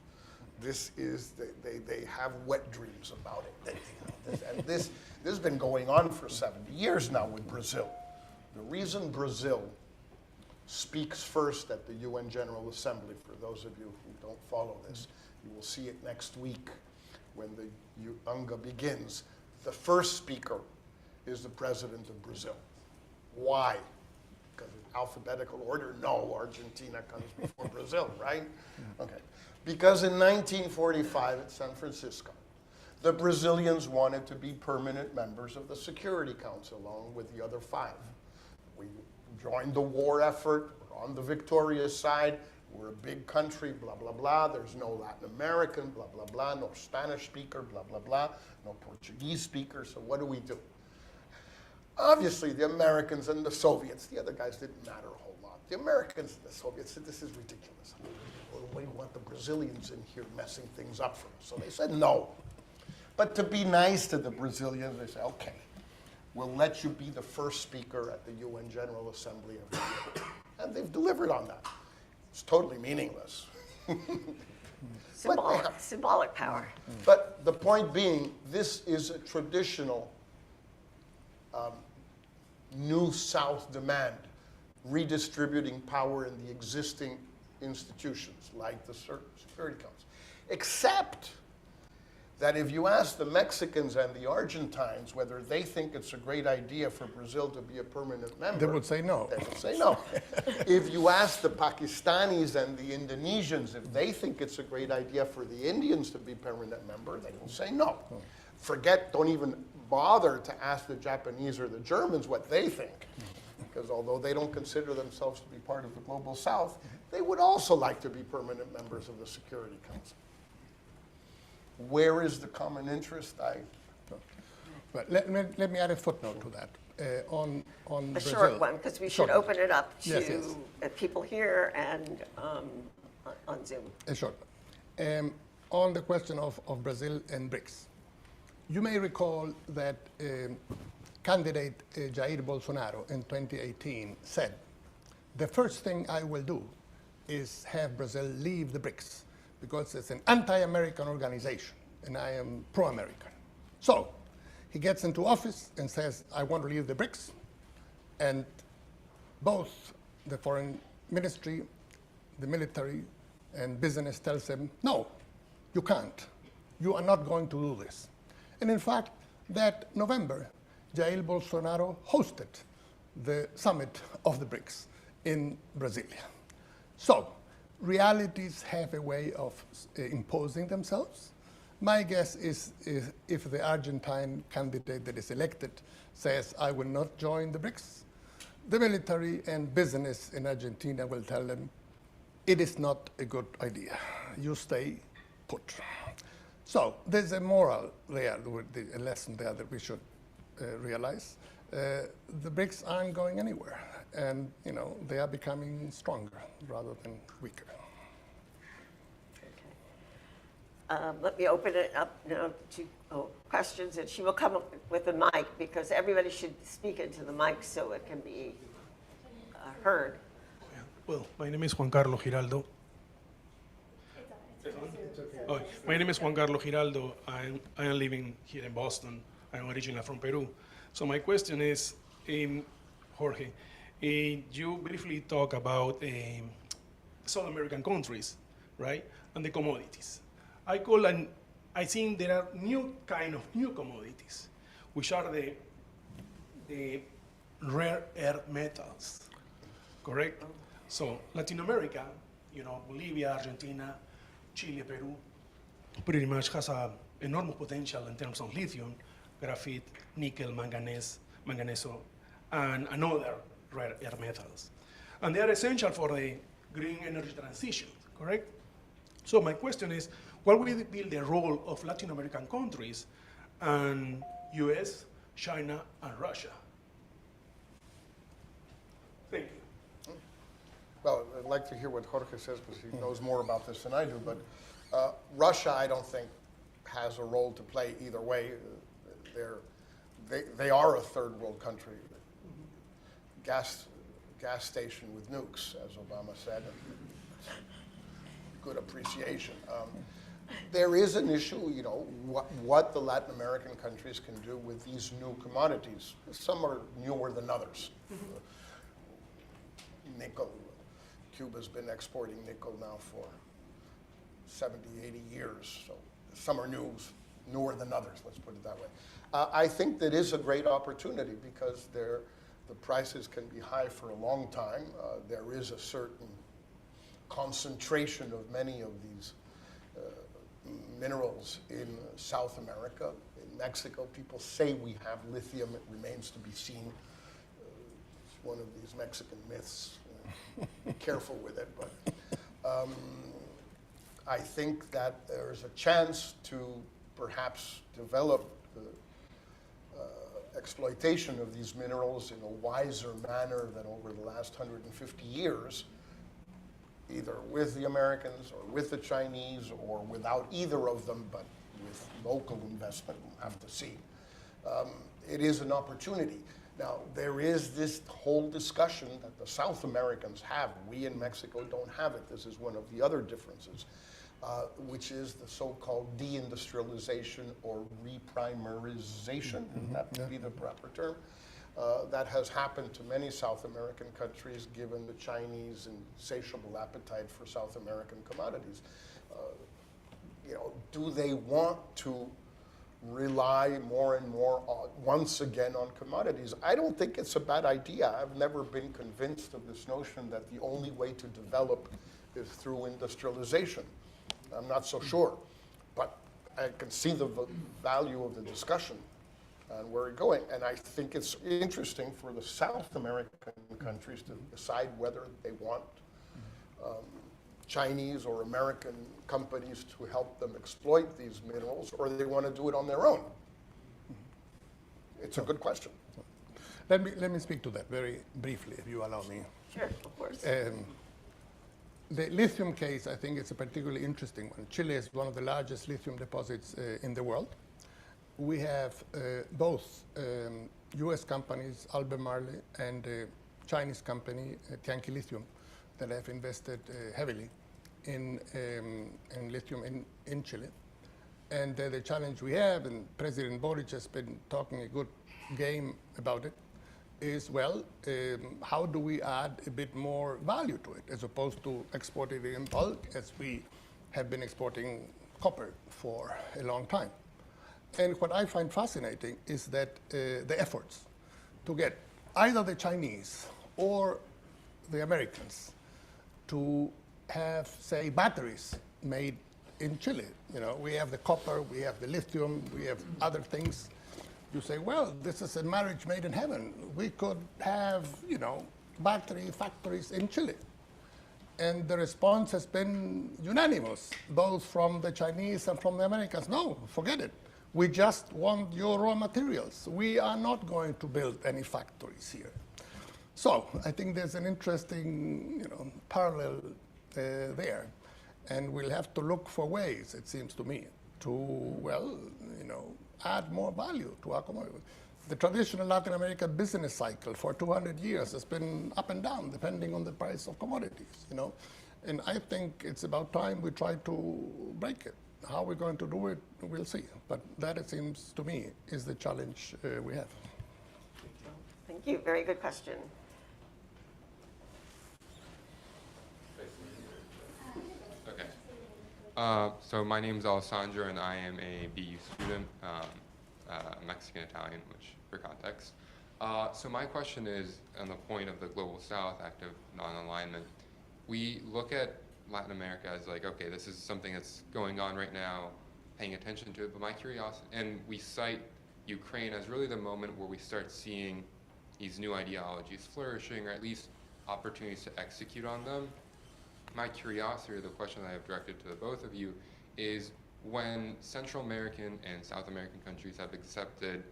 D: This is, they have wet dreams about it. And this has been going on for 70 years now with Brazil. The reason Brazil speaks first at the UN General Assembly, for those of you who don't follow this, you will see it next week when the UNGA begins. The first speaker is the president of Brazil. Why? Because in alphabetical order? No, Argentina comes before Brazil, right? Okay. Because in 1945 at San Francisco, The Brazilians wanted to be permanent members of the Security Council along with the other 5. We joined the war effort, we're on the victorious side, we're a big country, blah, blah, blah. There's no Latin American, blah, blah, blah, no Spanish speaker, blah, blah, blah, no Portuguese speaker, so what do? Obviously, the Americans and the Soviets, the other guys didn't matter a whole lot. The Americans and the Soviets said, this is ridiculous. We want the Brazilians in here messing things up for us. So they said no. But to be nice to the Brazilians, they said, okay, we'll let you be the first speaker at the UN General Assembly of the year. And they've delivered on that. It's totally meaningless.
B: Symbolic power.
D: But the point being, this is a traditional New South demand, redistributing power in the existing institutions, like the Security Council. Except that if you ask the Mexicans and the Argentines whether they think it's a great idea for Brazil to be a permanent member,
C: They would say no.
D: They would say no. If you ask the Pakistanis and the Indonesians if they think it's a great idea for the Indians to be permanent member, they will say no. Don't even bother to ask the Japanese or the Germans what they think. Because although they don't consider themselves to be part of the global South, they would also like to be permanent members of the Security Council. Where is the common interest?
C: But let me add a footnote to that. On
B: A
C: Brazil.
B: short one, because we should
C: Short.
B: open it up to
C: Yes.
B: people here and on Zoom.
C: A short one. On the question of Brazil and BRICS, you may recall that candidate Jair Bolsonaro in 2018 said, the first thing I will do is have Brazil leave the BRICS because it's an anti-American organization and I am pro-American. So he gets into office and says, I want to leave the BRICS. And both the foreign ministry, the military, and business tells him, no, you can't. You are not going to do this. And in fact, that November, Jair Bolsonaro hosted the summit of the BRICS in Brasilia. So realities have a way of imposing themselves. My guess is if the Argentine candidate that is elected says, I will not join the BRICS, the military and business in Argentina will tell them, it is not a good idea. You stay put. So there's a moral there, a lesson there that we should realize. The BRICS aren't going anywhere, and they are becoming stronger rather than weaker.
B: Let me open it up now to questions, and she will come up with a mic because everybody should speak into the mic so it can be heard.
E: Well, my name is Juan Carlos Giraldo. Oh, my name is Juan Carlos Giraldo. I am living here in Boston. I'm originally from Peru. So my question is, Jorge, you briefly talk about South American countries, right, and the commodities. I think there are new commodities, which are the rare earth metals, correct? So Latin America, Bolivia, Argentina, Chile, Peru, pretty much has an enormous potential in terms of lithium, graphite, nickel, manganese, and other rare earth metals. And they are essential for the green energy transition, correct? So my question is, what will be the role of Latin American countries and US, China, and Russia? Thank you.
D: Well, I'd like to hear what Jorge says because he knows more about this than I do, but Russia, I don't think, has a role to play either way. They are a third world country. Gas station with nukes, as Obama said. Good appreciation. There is an issue, what the Latin American countries can do with these new commodities. Some are newer than others. Nickel. Cuba's been exporting nickel now for 70, 80 years. So some are newer than others, let's put it that way. I think that is a great opportunity because the prices can be high for a long time. There is a certain concentration of many of these minerals in South America. In Mexico, people say we have lithium. It remains to be seen. It's one of these Mexican myths. Be careful with it. But I think that there's a chance to perhaps develop the exploitation of these minerals in a wiser manner than over the last 150 years, either with the Americans or with the Chinese or without either of them, but with local investment. We'll have to see. It is an opportunity. Now, there is this whole discussion that the South Americans have. We in Mexico don't have it. This is one of the other differences, which is the so-called deindustrialization or reprimarization, that would be the proper term. That has happened to many South American countries given the Chinese insatiable appetite for South American commodities. Do they want to rely more and more once again on commodities? I don't think it's a bad idea. I've never been convinced of this notion that the only way to develop is through industrialization. I'm not so sure, but I can see the value of the discussion and where we're going. And I think it's interesting for the South American countries to decide whether they want Chinese or American companies to help them exploit these minerals, or they want to do it on their own. It's a good question.
C: Let me speak to that very briefly, if you allow me.
B: Sure, of course.
C: The lithium case, I think, is a particularly interesting one. Chile is one of the largest lithium deposits in the world. We have both US companies, Albemarle, and a Chinese company, Tianqi Lithium, that have invested heavily in lithium in Chile. And the challenge we have, and President Boric has been talking a good game about it, is, well, how do we add a bit more value to it, as opposed to exporting it in bulk, as we have been exporting copper for a long time. And what I find fascinating is that the efforts to get either the Chinese or the Americans to have, say, batteries made in Chile. We have the copper, we have the lithium, we have other things. You say, well, this is a marriage made in heaven. We could have, battery factories in Chile. And the response has been unanimous, both from the Chinese and from the Americans. No, forget it. We just want your raw materials. We are not going to build any factories here. So I think there's an interesting, parallel there. And we'll have to look for ways, it seems to me, to, add more value to our commodity. The traditional Latin American business cycle for 200 years has been up and down, depending on the price of commodities, And I think it's about time we try to break it. How we're going to do it, we'll see. But that, it seems to me, is the challenge we have.
B: Thank you. Very good question.
F: Okay. So my name is Alessandro, and I am a BU student, Mexican-Italian, which for context. So my question is on the point of the Global South, active non-alignment. We look at Latin America as like, okay, this is something that's going on right now, paying attention to it, but my curiosity, and we cite Ukraine as really the moment where we start seeing these new ideologies flourishing, or at least opportunities to execute on them. My curiosity, or the question that I have directed to the both of you, is when Central American and South American countries have accepted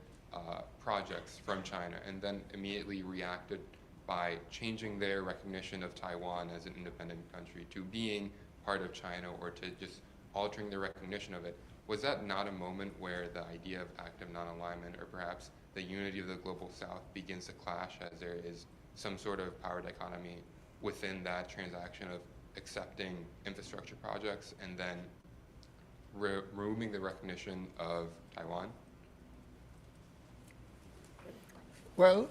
F: projects from China and then immediately reacted by changing their recognition of Taiwan as an independent country to being part of China, or to just altering their recognition of it, was that not a moment where the idea of active non-alignment, or perhaps the unity of the Global South, begins to clash, as there is some sort of power dichotomy within that transaction of accepting infrastructure projects and then removing the recognition of Taiwan?
C: Well,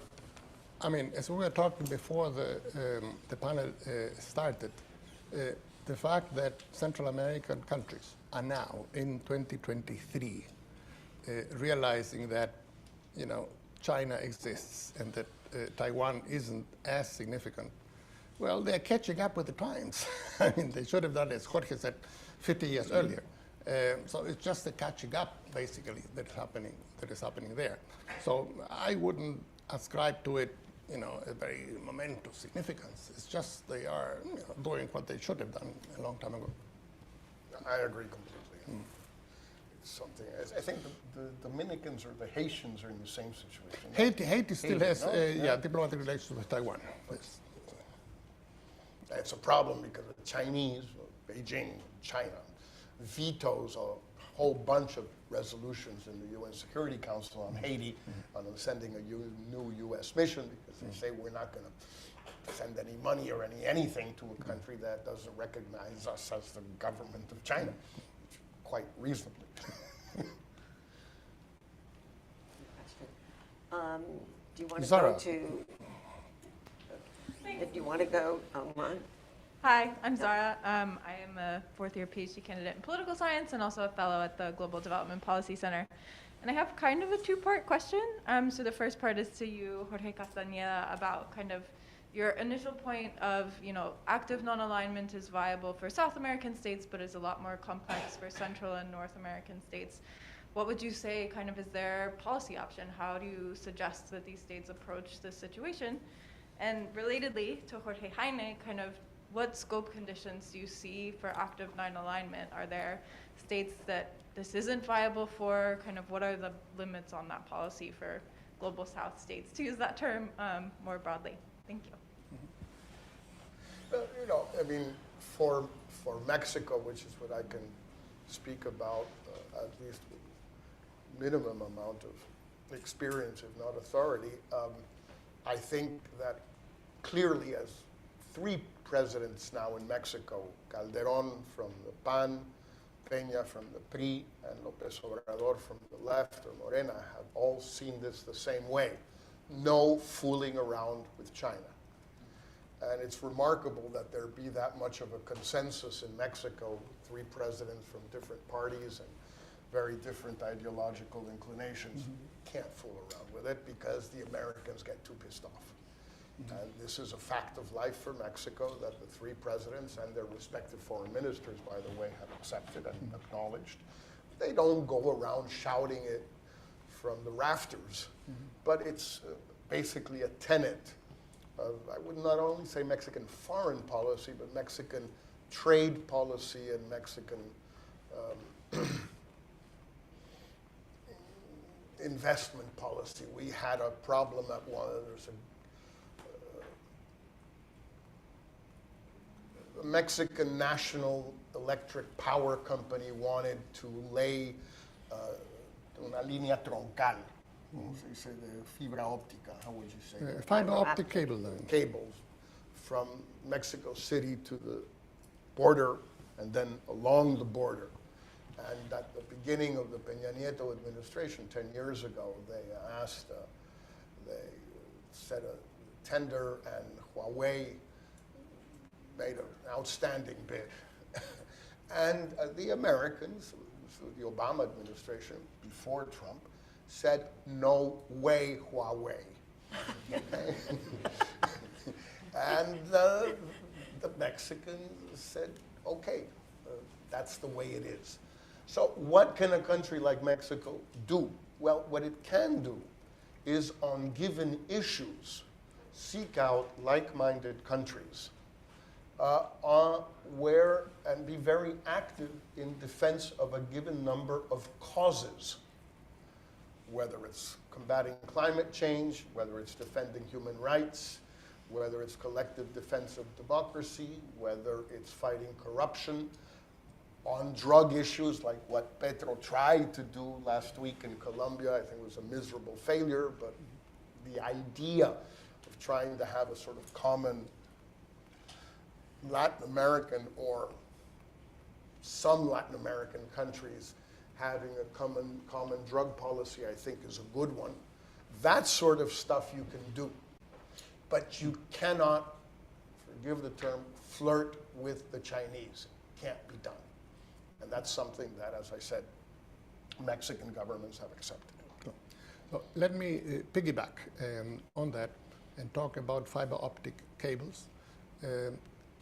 C: I mean, as we were talking before the panel started, the fact that Central American countries are now in 2023 realizing that, China exists and that Taiwan isn't as significant, well, they're catching up with the times. I mean, they should have done, as Jorge said, 50 years earlier. So it's just the catching up, basically, that is happening there. So I wouldn't ascribe to it, a very momentous significance. It's just they are doing what they should have done a long time ago.
D: I agree completely. It's something, I think the Dominicans or the Haitians are in the same situation.
C: Haiti still has, diplomatic relations with Taiwan. Yes.
D: It's a problem because the Chinese, Beijing, China, vetoes a whole bunch of resolutions in the UN Security Council on Haiti, on sending a new U.S. mission, because they say we're not going to send any money or anything to a country that doesn't recognize us as the government of China, quite reasonably.
B: Do you want to
C: Zara.
B: go to, if you want to go, Juan?
G: Hi, I'm Zara. I am a fourth-year PhD candidate in political science and also a fellow at the Global Development Policy Center. And I have kind of a two-part question. So the first part is to you, Jorge Castañeda, about kind of your initial point of, active non-alignment is viable for South American states, but is a lot more complex for Central and North American states. What would you say kind of is their policy option? How do you suggest that these states approach this situation? And relatedly to Jorge Heine, kind of what scope conditions do you see for active non-alignment? Are there states that this isn't viable for? Kind of what are the limits on that policy for global South states, to use that term more broadly? Thank you.
D: Well, for Mexico, which is what I can speak about, at least with minimum amount of experience, if not authority, I think that clearly as three presidents now in Mexico, Calderón from the PAN, Peña from the PRI, and López Obrador from the left, or Morena, have all seen this the same way. No fooling around with China. And it's remarkable that there be that much of a consensus in Mexico, three presidents from different parties and very different ideological inclinations. Can't fool around with it because the Americans get too pissed off. And this is a fact of life for Mexico that the three presidents and their respective foreign ministers, by the way, have accepted and acknowledged. They don't go around shouting it from the rafters, but it's basically a tenet of, I would not only say Mexican foreign policy, but Mexican trade policy and Mexican investment policy. We had a problem at there's a Mexican National Electric Power Company wanted to lay una línea troncal, ¿cómo se dice, de fibra óptica, how would you say?
C: Fiber optic cable line.
D: Cables from Mexico City to the border and then along the border. And at the beginning of the Peña Nieto administration 10 years ago, they set a tender and Huawei made an outstanding bid. And the Americans, the Obama administration, before Trump, said, no way, Huawei. Okay? And the Mexicans said, okay, that's the way it is. So what can a country like Mexico do? Well, what it can do is on given issues, seek out like-minded countries where and be very active in defense of a given number of causes, whether it's combating climate change, whether it's defending human rights, whether it's collective defense of democracy, whether it's fighting corruption, on drug issues like what Petro tried to do last week in Colombia. I think it was a miserable failure, but the idea of trying to have a sort of common Latin American or some Latin American countries having a common drug policy, I think is a good one. That sort of stuff you can do. But you cannot, forgive the term, flirt with the Chinese. Can't be done. And that's something that, as I said, Mexican governments have accepted.
C: So let me piggyback on that and talk about fiber optic cables.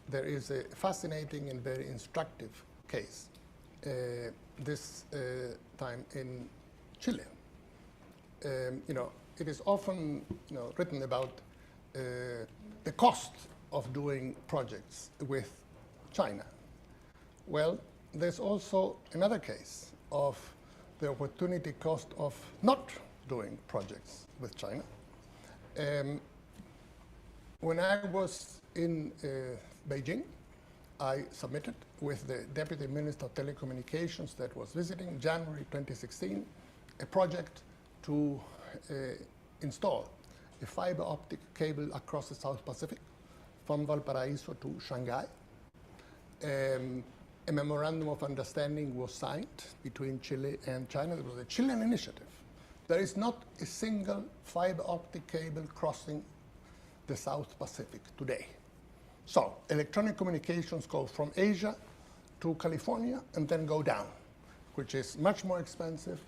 C: There is a fascinating and very instructive case this time in Chile. It is often written about the cost of doing projects with China. Well, there's also another case of the opportunity cost of not doing projects with China. When I was in Beijing, I submitted with the Deputy Minister of Telecommunications that was visiting January 2016 a project to install a fiber optic cable across the South Pacific from Valparaiso to Shanghai. A memorandum of understanding was signed between Chile and China. It was a Chilean initiative. There is not a single fiber optic cable crossing the South Pacific today. So electronic communications go from Asia to California and then go down, which is much more expensive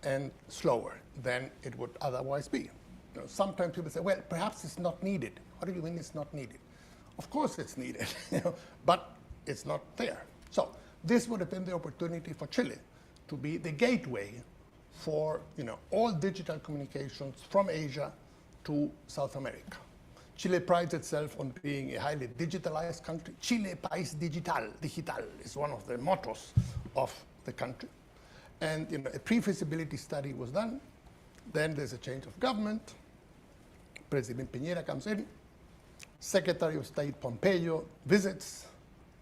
C: and slower than it would otherwise be. Sometimes people say, well, perhaps it's not needed. What do you mean it's not needed? Of course it's needed, but it's not there. So this would have been the opportunity for Chile to be the gateway for all digital communications from Asia to South America. Chile prides itself on being a highly digitalized country. Chile país digital is one of the mottos of the country. And a pre-feasibility study was done. Then there's a change of government. President Piñera comes in. Secretary of State Pompeo visits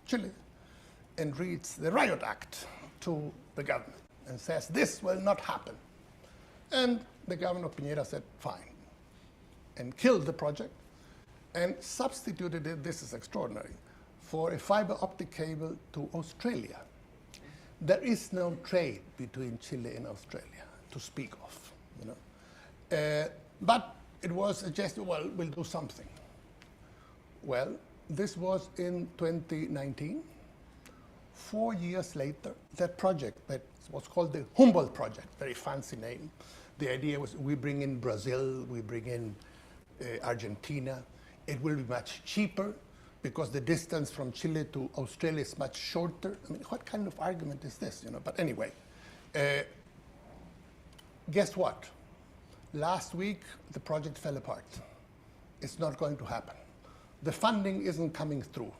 C: Chile and reads the Riot Act to the government and says, this will not happen. And the government of Piñera said, fine, and killed the project and substituted it, this is extraordinary, for a fiber optic cable to Australia. There is no trade between Chile and Australia to speak of, but it was suggested, well, we'll do something. Well, this was in 2019. 4 years later, that project that was called the Humboldt Project, very fancy name. The idea was we bring in Brazil, we bring in Argentina. It will be much cheaper because the distance from Chile to Australia is much shorter. I mean, what kind of argument is this? But anyway, guess what? Last week, the project fell apart. It's not going to happen. The funding isn't coming through.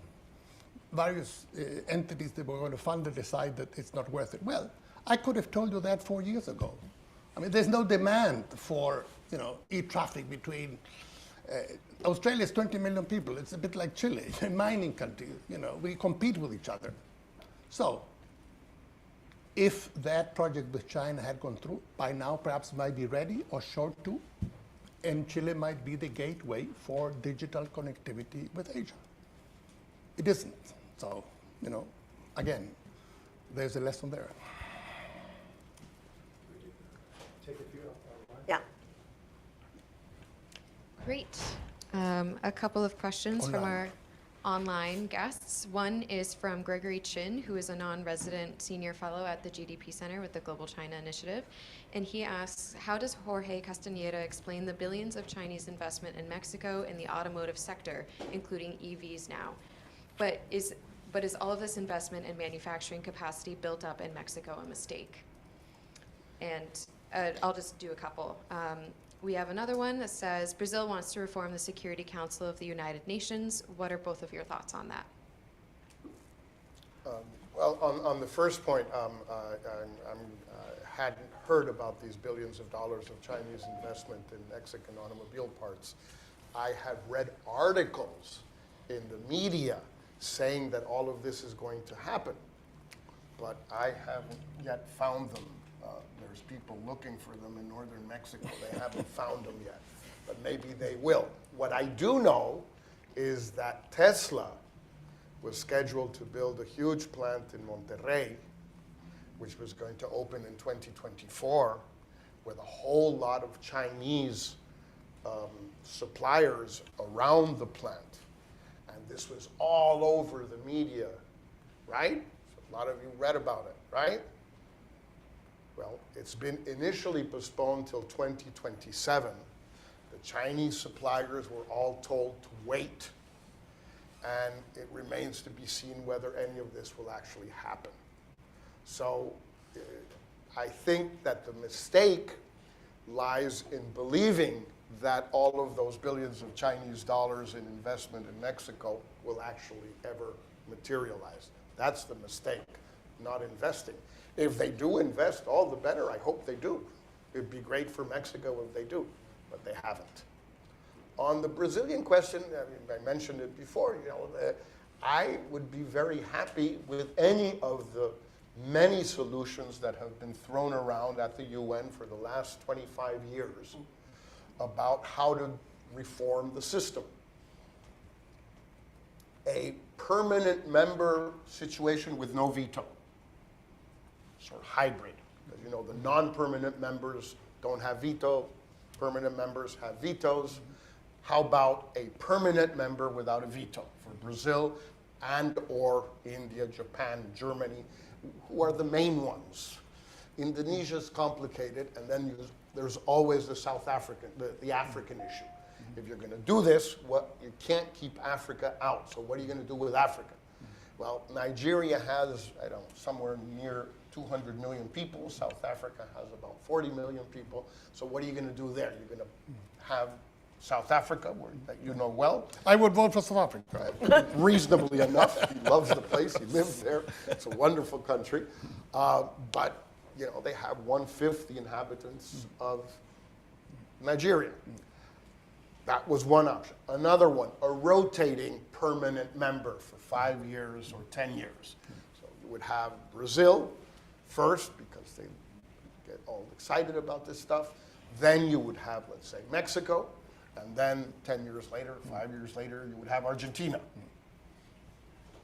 C: Various entities that were going to fund it decide that it's not worth it. Well, I could have told you that 4 years ago. I mean, there's no demand for e-traffic between Australia is 20 million people. It's a bit like Chile, a mining country. We compete with each other. So if that project with China had gone through, by now perhaps it might be ready or short to, and Chile might be the gateway for digital connectivity with Asia. It isn't. So, again, there's a lesson there.
B: Yeah.
H: Great. A couple of questions from our online guests. One is from Gregory Chin, who is a non-resident senior fellow at the GDP Center with the Global China Initiative. And he asks, how does Jorge Castañeda explain the billions of Chinese investment in Mexico in the automotive sector, including EVs now? But is all of this investment in manufacturing capacity built up in Mexico a mistake? And I'll just do a couple. We have another one that says, Brazil wants to reform the Security Council of the United Nations. What are both of your thoughts on that?
D: Well, on the first point, I hadn't heard about these billions of dollars of Chinese investment in Mexican automobile parts. I have read articles in the media saying that all of this is going to happen, but I haven't yet found them. There's people looking for them in northern Mexico. They haven't found them yet, but maybe they will. What I do know is that Tesla was scheduled to build a huge plant in Monterrey, which was going to open in 2024, with a whole lot of Chinese suppliers around the plant. And this was all over the media, right? So a lot of you read about it, right? Well, it's been initially postponed till 2027. The Chinese suppliers were all told to wait, and it remains to be seen whether any of this will actually happen. So I think that the mistake lies in believing that all of those billions of Chinese dollars in investment in Mexico will actually ever materialize. That's the mistake, not investing. If they do invest, all the better. I hope they do. It'd be great for Mexico if they do, but they haven't. On the Brazilian question, I mentioned it before, I would be very happy with any of the many solutions that have been thrown around at the UN for the last 25 years about how to reform the system. A permanent member situation with no veto, sort of hybrid. Because the non-permanent members don't have veto, permanent members have vetoes. How about a permanent member without a veto for Brazil and or India, Japan, Germany, who are the main ones? Indonesia's complicated, and then there's always the the African issue. If you're going to do this, you can't keep Africa out. So what are you going to do with Africa? Well, Nigeria has, somewhere near 200 million people. South Africa has about 40 million people. So what are you going to do there? You're going to have South Africa, that you know well.
C: I would vote for South Africa.
D: Reasonably enough. He loves the place. He lives there. It's a wonderful country. But, they have 1/5 the inhabitants of Nigeria. That was one option. Another one, a rotating permanent member for 5 years or 10 years. So you would have Brazil first, because they get all excited about this stuff. Then you would have, let's say, Mexico. And then 10 years later, 5 years later, you would have Argentina.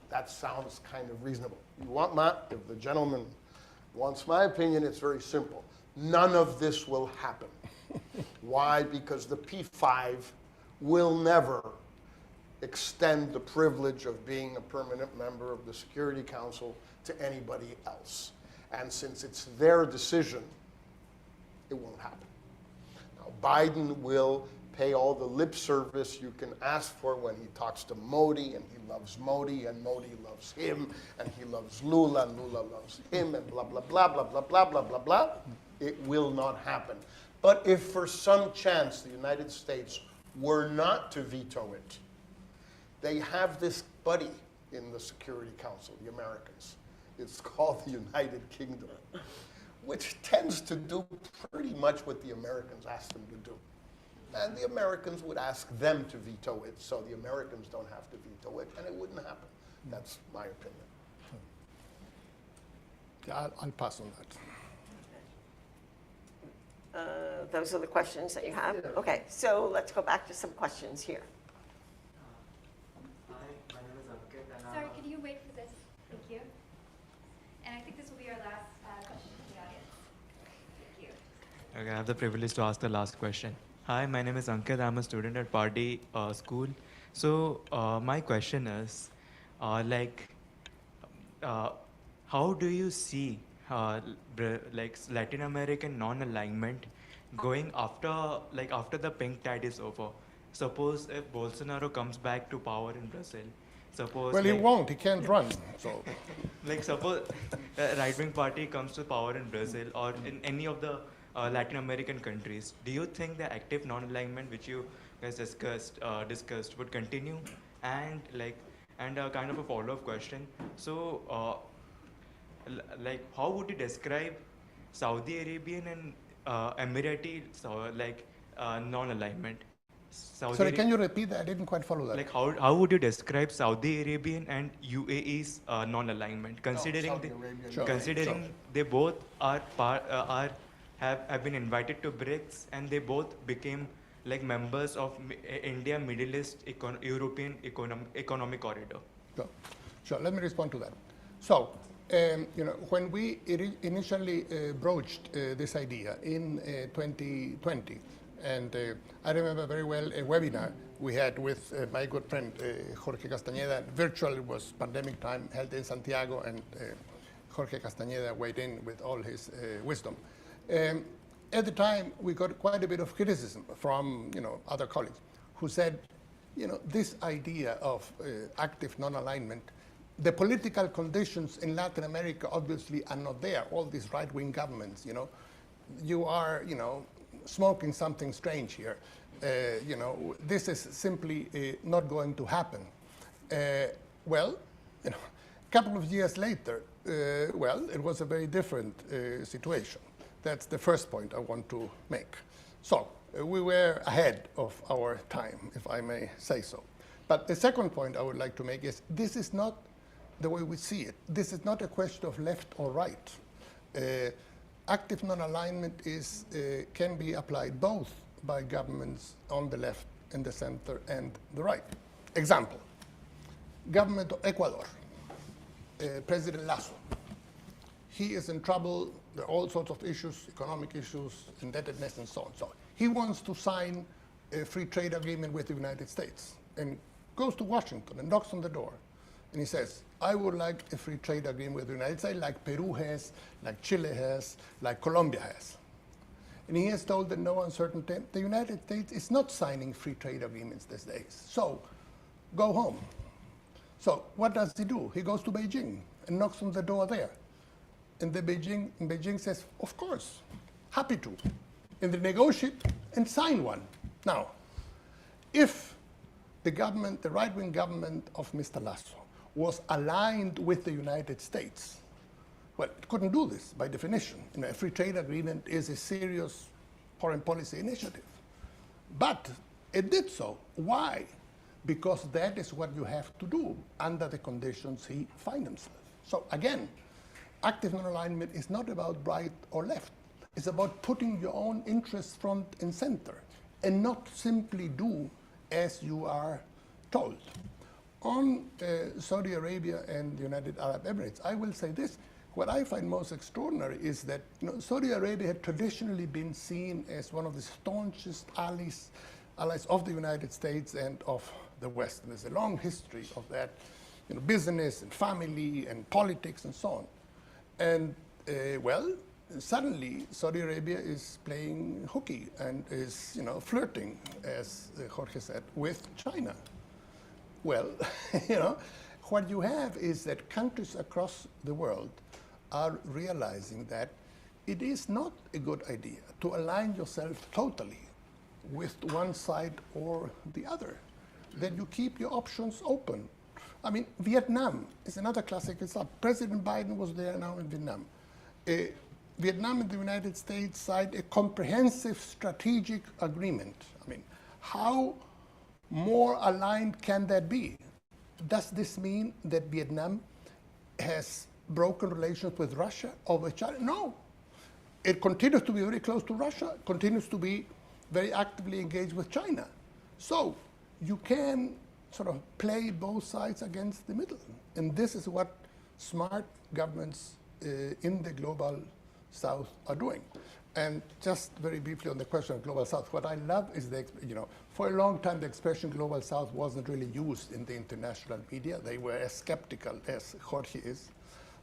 D: That sounds kind of reasonable. You want if the gentleman wants my opinion, it's very simple. None of this will happen. Why? Because the P5 will never extend the privilege of being a permanent member of the Security Council to anybody else. And since it's their decision, it won't happen. Now, Biden will pay all the lip service you can ask for when he talks to Modi, and he loves Modi, and Modi loves him, and he loves Lula, and Lula loves him, and blah, blah, blah, blah, blah, blah, blah, blah, blah. It will not happen. But if for some chance the United States were not to veto it, they have this buddy in the Security Council, the Americans. It's called the United Kingdom, which tends to do pretty much what the Americans ask them to do. And the Americans would ask them to veto it, so the Americans don't have to veto it, and it wouldn't happen. That's my opinion.
C: Yeah, I'll pass on that.
B: Those are the questions that you have? Okay, so let's go back to some questions here.
I: Hi, my name is Ankit. And
J: Sorry, can you wait for this? Thank you. And I think this will be our last question from the audience. Thank you.
I: Okay, I have the privilege to ask the last question. Hi, my name is Ankit. I'm a student at Party School. So my question is, how do you see Latin American non-alignment going after the pink tide is over? Suppose if Bolsonaro comes back to power in Brazil, suppose
C: Well, he won't. He can't run. So
I: suppose a right-wing party comes to power in Brazil or in any of the Latin American countries. Do you think the active non-alignment, which you guys discussed, would continue? And kind of a follow-up question. So, how would you describe Saudi Arabian and Emirati non-alignment?
C: sorry, can you repeat that? I didn't quite follow that.
I: How would you describe Saudi Arabian and UAE's non-alignment, considering they both have been invited to BRICS, and they both became members of India Middle East European Economic Corridor?
C: Sure. Let me respond to that. So, when we initially broached this idea in 2020, and I remember very well a webinar we had with my good friend Jorge Castañeda. Virtual, it was pandemic time, held in Santiago, and Jorge Castañeda weighed in with all his wisdom. At the time, we got quite a bit of criticism from other colleagues who said, this idea of active non-alignment the political conditions in Latin America obviously are not there. All these right-wing governments, you are, smoking something strange here. This is simply not going to happen. Well, a couple of years later, it was a very different situation. That's the first point I want to make. So we were ahead of our time, if I may say so. But the second point I would like to make is this is not the way we see it. This is not a question of left or right. Active non-alignment can be applied both by governments on the left and the center and the right. Example, government of Ecuador, President Lasso. He is in trouble. There are all sorts of issues, economic issues, indebtedness, and so on. So he wants to sign a free trade agreement with the United States and goes to Washington and knocks on the door. And he says, I would like a free trade agreement with the United States like Peru has, like Chile has, like Colombia has. And he is told that no uncertain time, the United States is not signing free trade agreements these days. So go home. So what does he do? He goes to Beijing and knocks on the door there. And Beijing says, of course, happy to. And they negotiate and sign one. Now, if the government, the right-wing government of Mr. Lasso, was aligned with the United States, well, it couldn't do this by definition. A free trade agreement is a serious foreign policy initiative. But it did so. Why? Because that is what you have to do under the conditions he finds himself. So again, active non-alignment is not about right or left. It's about putting your own interests front and center and not simply do as you are told. On Saudi Arabia and the United Arab Emirates, I will say this. What I find most extraordinary is that Saudi Arabia had traditionally been seen as one of the staunchest allies of the United States and of the West. And there's a long history of that, business and family and politics and so on. And suddenly Saudi Arabia is playing hooky and is, flirting, as Jorge said, with China. Well, what you have is that countries across the world are realizing that it is not a good idea to align yourself totally with one side or the other, that you keep your options open. I mean, Vietnam is another classic example. President Biden was there now in Vietnam. Vietnam and the United States signed a comprehensive strategic agreement. I mean, how more aligned can that be? Does this mean that Vietnam has broken relations with Russia or with China? No. It continues to be very close to Russia, continues to be very actively engaged with China. So you can sort of play both sides against the middle. And this is what smart governments in the global South are doing. And just very briefly on the question of global South, what I love is for a long time the expression global South wasn't really used in the international media. They were as skeptical as Jorge is.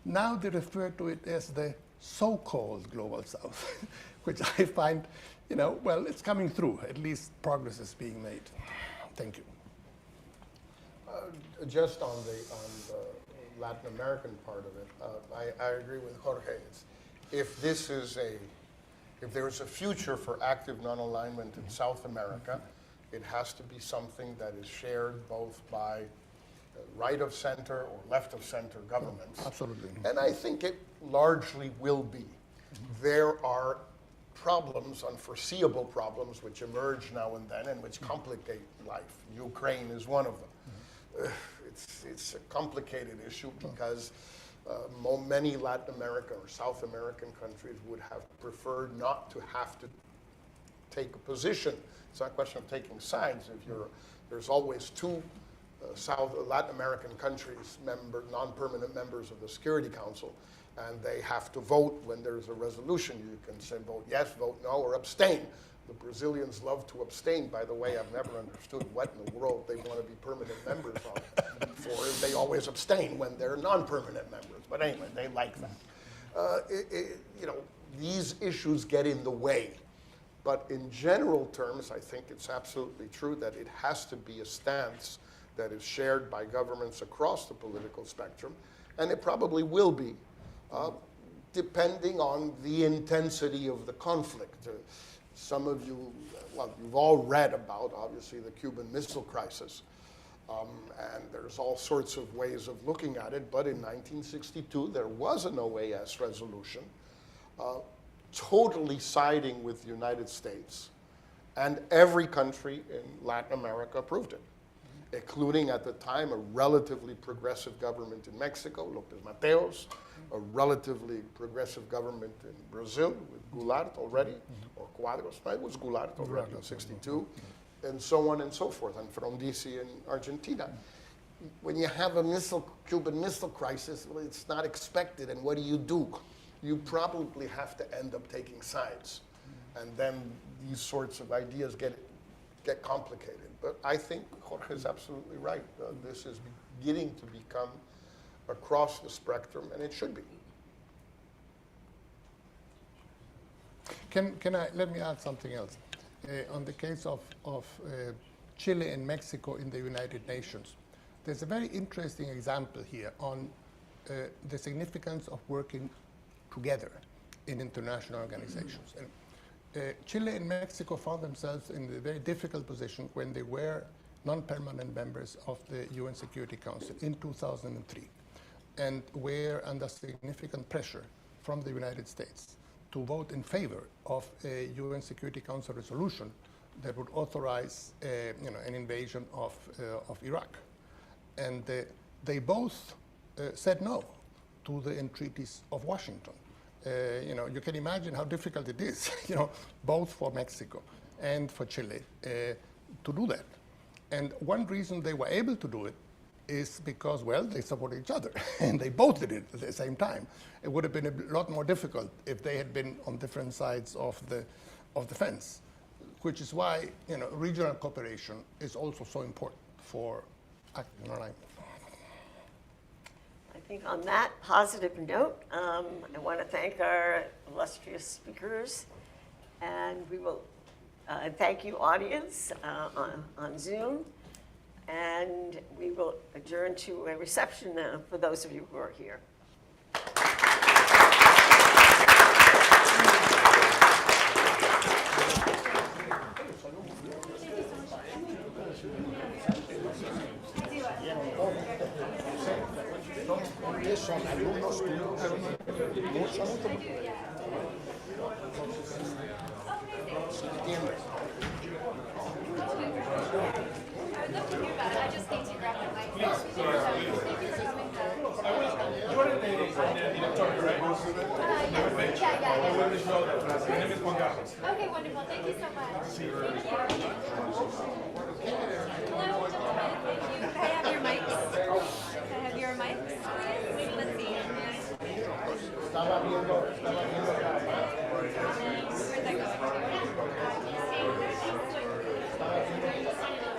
C: Now they refer to it as the so-called global South, which I find, it's coming through. At least progress is being made. Thank you.
D: Just on the Latin American part of it, I agree with Jorge. If there is a future for active non-alignment in South America, it has to be something that is shared both by right of center or left of center governments.
C: Absolutely.
D: And I think it largely will be. There are problems, unforeseeable problems, which emerge now and then and which complicate life. Ukraine is one of them. It's a complicated issue because many Latin American or South American countries would have preferred not to have to take a position. It's not a question of taking sides. There's always two Latin American countries, non-permanent members of the Security Council, and they have to vote when there's a resolution. You can say vote yes, vote no, or abstain. The Brazilians love to abstain. By the way, I've never understood what in the world they want to be permanent members of. For they always abstain when they're non-permanent members. But anyway, they like that. These issues get in the way. But in general terms, I think it's absolutely true that it has to be a stance that is shared by governments across the political spectrum, and it probably will be, depending on the intensity of the conflict. Some of you, well, you've all read about, obviously, the Cuban Missile Crisis. And there's all sorts of ways of looking at it, but in 1962, there was an OAS resolution totally siding with the United States, and every country in Latin America approved it, including at the time a relatively progressive government in Mexico, López Mateos, a relatively progressive government in Brazil with Goulart already, or Cuadros, it was Goulart already in 62, and so on and so forth, and Frondizi in Argentina. When you have a Cuban Missile Crisis, well, it's not expected, and what do? You probably have to end up taking sides, and then these sorts of ideas get complicated. But I think Jorge is absolutely right. This is beginning to become across the spectrum, and it should be.
C: Let me add something else. On the case of Chile and Mexico in the United Nations, there's a very interesting example here on the significance of working together in international organizations. And Chile and Mexico found themselves in a very difficult position when they were non-permanent members of the UN Security Council in 2003, and were under significant pressure from the United States to vote in favor of a UN Security Council resolution that would authorize an invasion of Iraq. And they both said no to the entreaties of Washington. You can imagine how difficult it is, both for Mexico and for Chile to do that. And one reason they were able to do it is because, well, they support each other, and they both did it at the same time. It would have been a lot more difficult if they had been on different sides of the fence, which is why regional cooperation is also so important for active alignment.
B: I think on that positive note, I want to thank our illustrious speakers, and we will thank you, audience, on Zoom, and we will adjourn to a reception now for those of you who are here.
D: Son alumnos tuyos. Entiendes.
J: I just need to grab the mic.
E: You're the director, right?
J: Yeah.
E: My name is Juan Carlos.
J: Okay, wonderful. Thank you so much. Thank you. Hello, gentlemen. Thank you. Can I have your mics? Can I have your mics, please? Let's see.
D: Estaba viendo